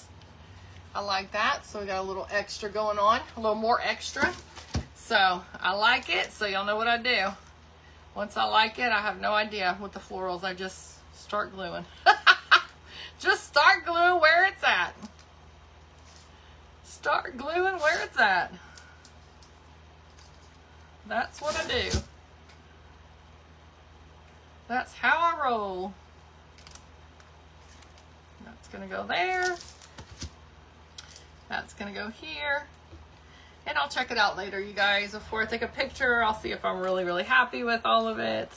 A: I like that. So we got a little extra going on, a little more extra. So I like it. So y'all know what I do. Once I like it, I have no idea with the florals. I just start gluing. Just start gluing where it's at. Start gluing where it's at. That's what I do. That's how I roll. That's gonna go there. That's gonna go here. And I'll check it out later, you guys. Before I take a picture, I'll see if I'm really, really happy with all of it.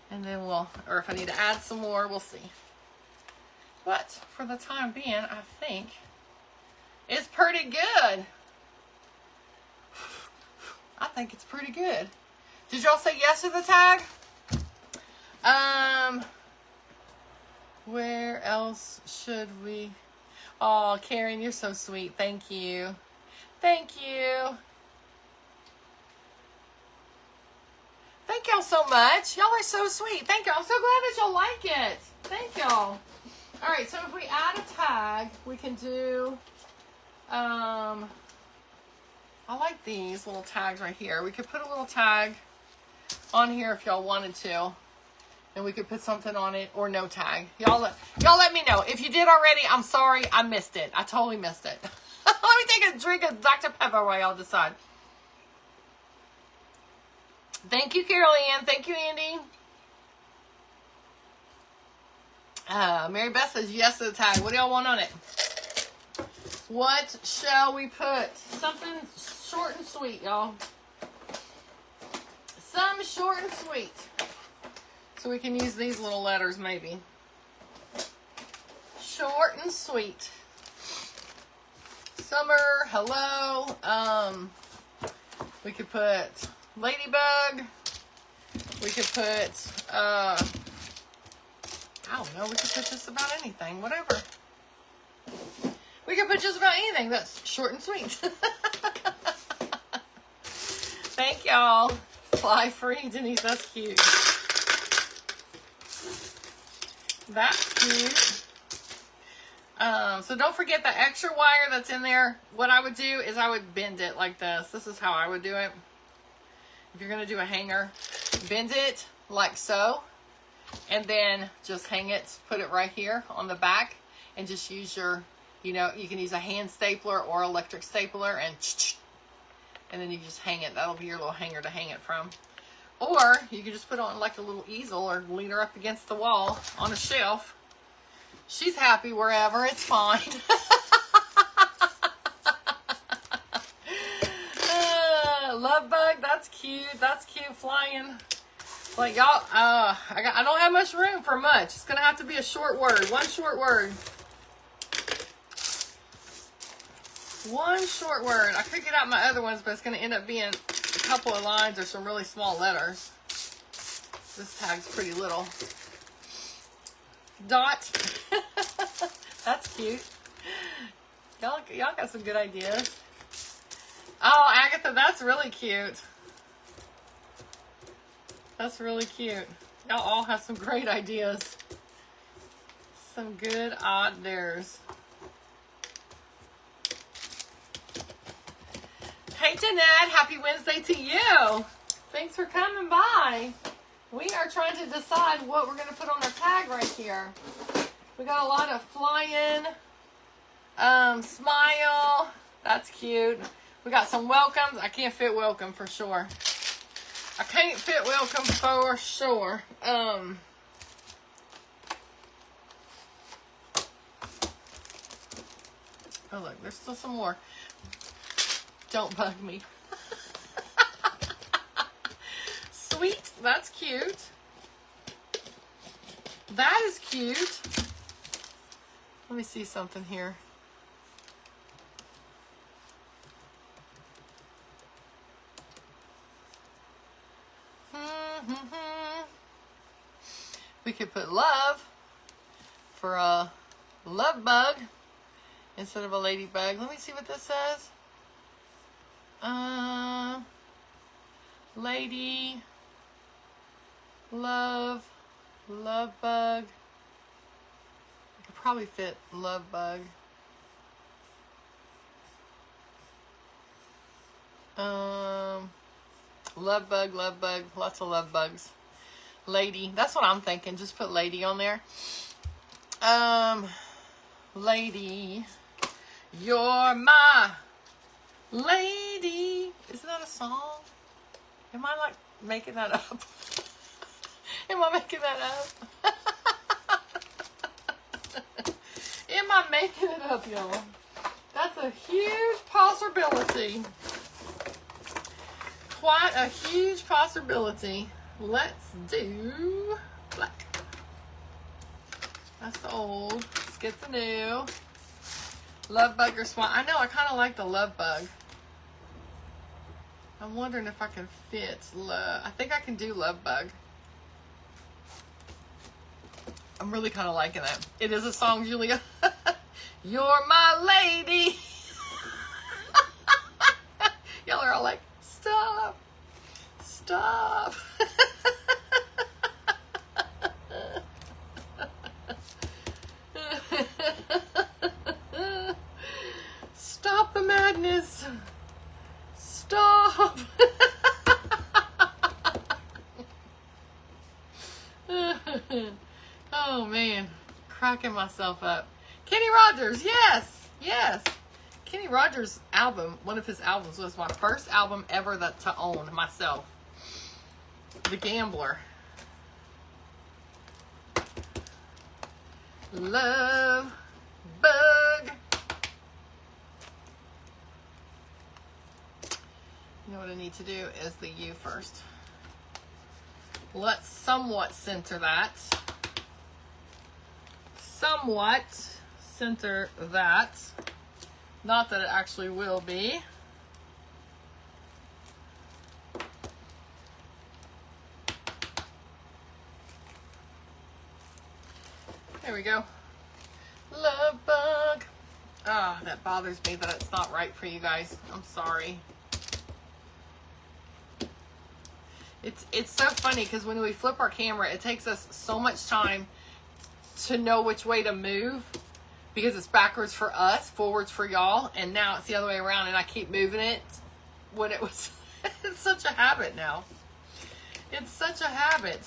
A: And then or if I need to add some more, we'll see. But for the time being, I think it's pretty good. I think it's pretty good. Did y'all say yes to the tag? Where else should we? Oh, Karen, you're so sweet. Thank you. Thank you. Thank y'all so much. Y'all are so sweet. Thank y'all. I'm so glad that y'all like it. Thank y'all. All right, so if we add a tag, we can do, I like these little tags right here. We could put a little tag on here if y'all wanted to. And we could put something on it or no tag. Y'all let me know. If you did already, I'm sorry. I missed it. I totally missed it. Let me take a drink of Dr. Pepper while y'all decide. Thank you, Carol Ann. Thank you, Andy. Mary Beth says yes to the tag. What do y'all want on it? What shall we put? Something short and sweet, y'all. Some short and sweet. So we can use these little letters maybe. Short and sweet. Summer, hello. We could put Ladybug. We could put, I don't know, we could put just about anything, whatever. We could put just about anything that's short and sweet. Thank y'all. Fly free, Denise, that's cute. That's cute. So don't forget the extra wire that's in there. What I would do is I would bend it like this. This is how I would do it. If you're going to do a hanger, bend it like so. And then just hang it, put it right here on the back. And just use your, you can use a hand stapler or electric stapler. And then you just hang it. That'll be your little hanger to hang it from. Or you can just put it on like a little easel or lean her up against the wall on a shelf. She's happy wherever. It's fine. Love bug. That's cute. That's cute. Flying. Like y'all, I don't have much room for much. It's going to have to be a short word. One short word. One short word. I could get out my other ones, but it's going to end up being a couple of lines or some really small letters. This tag's pretty little. Dot. That's cute. Y'all got some good ideas. Oh, Agatha, that's really cute. That's really cute. Y'all all have some great ideas. Some good ideas. Hey, Jeanette, happy Wednesday to you. Thanks for coming by. We are trying to decide what we're going to put on our tag right here. We got a lot of flying, smile. That's cute. We got some welcomes. I can't fit welcome for sure. I can't fit welcome for sure. Oh, look, there's still some more. Don't bug me. Sweet. That's cute. That is cute. Let me see something here. We could put love for a love bug instead of a ladybug. Let me see what this says. Lady, love, love bug. I could probably fit love bug. Love bug, lots of love bugs. Lady, that's what I'm thinking. Just put lady on there. Lady, you're my lady. Isn't that a song? Am I like making that up? Am I making that up? Am I making it up, y'all? That's a huge possibility. Quite a huge possibility. Let's do black. That's the old. Let's get the new. Love bug or swan. I know, I kind of like the love bug. I'm wondering if I can fit love. I think I can do love bug. I'm really kind of liking that. It is a song, Julia. You're my lady. Y'all are all like, stop. Stop. Stop the madness. Stop. Oh man, cracking myself up. Kenny Rogers, yes, yes. Kenny Rogers' album, one of his albums, was my first album ever to own myself. The Gambler. Love bug. You know what I need to do is the U first. Let's somewhat center that. Somewhat center that. Not that it actually will be. There we go. Love bug. Ah, that bothers me that it's not right for you guys. I'm sorry. It's so funny because when we flip our camera, it takes us so much time to know which way to move because it's backwards for us, forwards for y'all, and now it's the other way around and I keep moving it when it was, it's such a habit now. It's such a habit.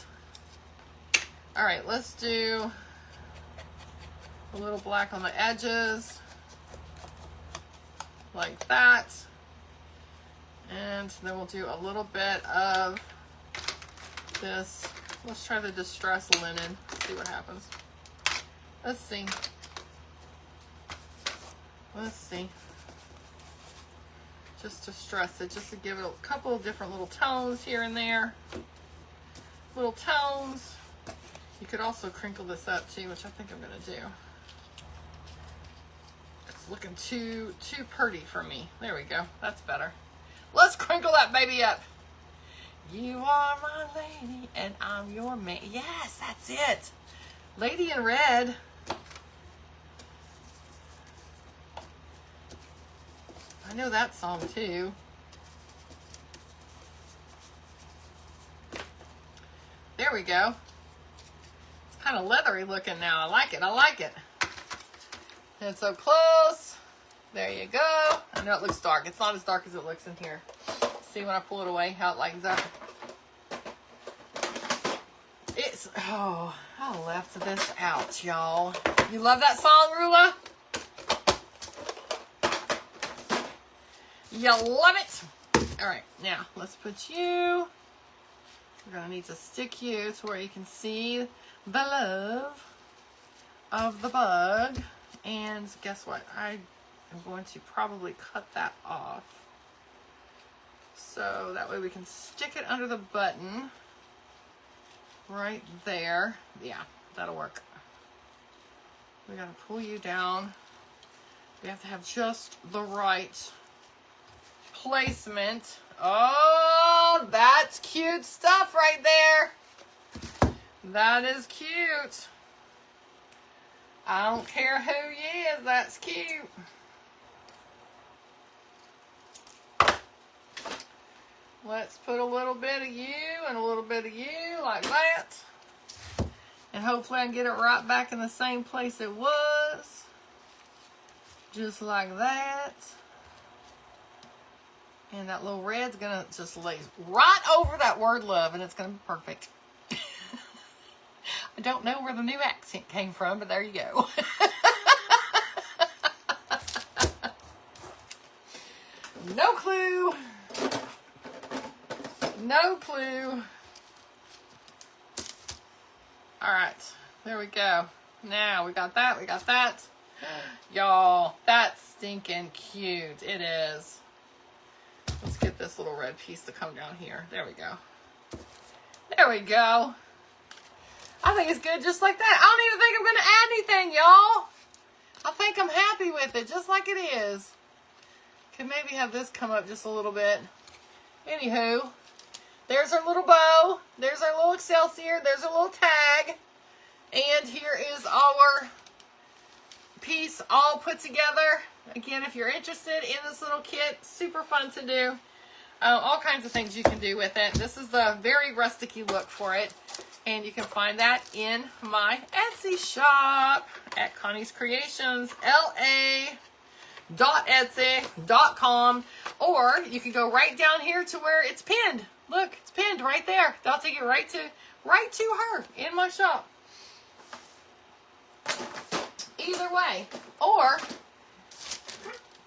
A: All right, let's do a little black on the edges, like that. And then we'll do a little bit of this. Let's try the distressed linen, see what happens. Let's see. Let's see. Just distress it, just to give it a couple of different little tones here and there. Little tones. You could also crinkle this up too, which I think I'm gonna do. It's looking too pretty for me. There we go, that's better. Let's crinkle that baby up. You are my lady and I'm your man. Yes, that's it. Lady in Red. I know that song too. There we go. It's kind of leathery looking now. I like it. I like it. And so close. There you go. I know it looks dark. It's not as dark as it looks in here. See when I pull it away how it lightens up. It's, oh, I left this out, y'all. You love that song, Rula? You love it? All right, now let's put you. We're gonna need to stick you to where you can see the love of the bug. And guess what? I am going to probably cut that off. So that way we can stick it under the button right there. Yeah, that'll work. We gotta pull you down. We have to have just the right placement. Oh, that's cute stuff right there. That is cute. I don't care who you is, that's cute. Let's put a little bit of you and a little bit of you like that. And hopefully I can get it right back in the same place it was. Just like that. And that little red's gonna just lay right over that word love, and it's gonna be perfect. I don't know where the new accent came from, but there you go. No clue. No clue. All right, there we go. Now we got that, we got that. Y'all, that's stinking cute. It is. Let's get this little red piece to come down here. There we go. There we go. I think it's good just like that. I don't even think I'm going to add anything, y'all. I think I'm happy with it, just like it is. Can maybe have this come up just a little bit. Anywho, there's our little bow. There's our little Excelsior. There's our little tag. And here is our piece all put together. Again, if you're interested in this little kit, super fun to do. All kinds of things you can do with it. This is the very rustic-y look for it. And you can find that in my Etsy shop at Connie's Creations, LA.etsy.com. Or you can go right down here to where it's pinned. Look, it's pinned right there. That'll take you right to her in my shop. Either way. Or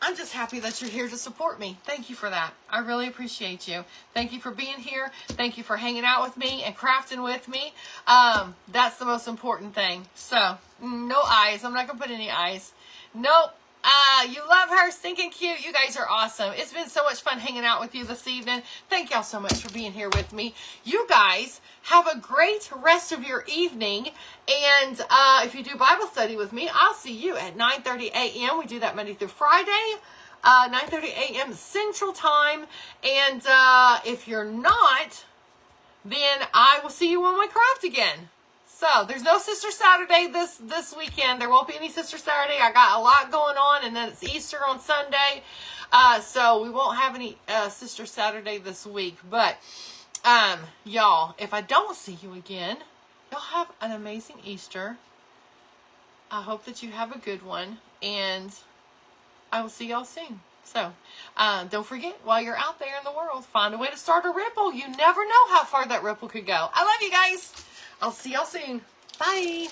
A: I'm just happy that you're here to support me. Thank you for that. I really appreciate you. Thank you for being here. Thank you for hanging out with me and crafting with me. That's the most important thing. So, no eyes. I'm not going to put any eyes. Nope. You love her. Stinking cute. You guys are awesome. It's been so much fun hanging out with you this evening. Thank y'all so much for being here with me. You guys have a great rest of your evening. And if you do Bible study with me, I'll see you at 9:30 a.m. We do that Monday through Friday. 9:30 a.m. Central Time. And if you're not, then I will see you when we craft again. So, there's no Sister Saturday this weekend. There won't be any Sister Saturday. I got a lot going on, and then it's Easter on Sunday. So, we won't have any Sister Saturday this week. But, y'all, if I don't see you again, y'all have an amazing Easter. I hope that you have a good one, and I will see y'all soon. So, don't forget, while you're out there in the world, find a way to start a ripple. You never know how far that ripple could go. I love you guys. I'll see y'all soon. Bye.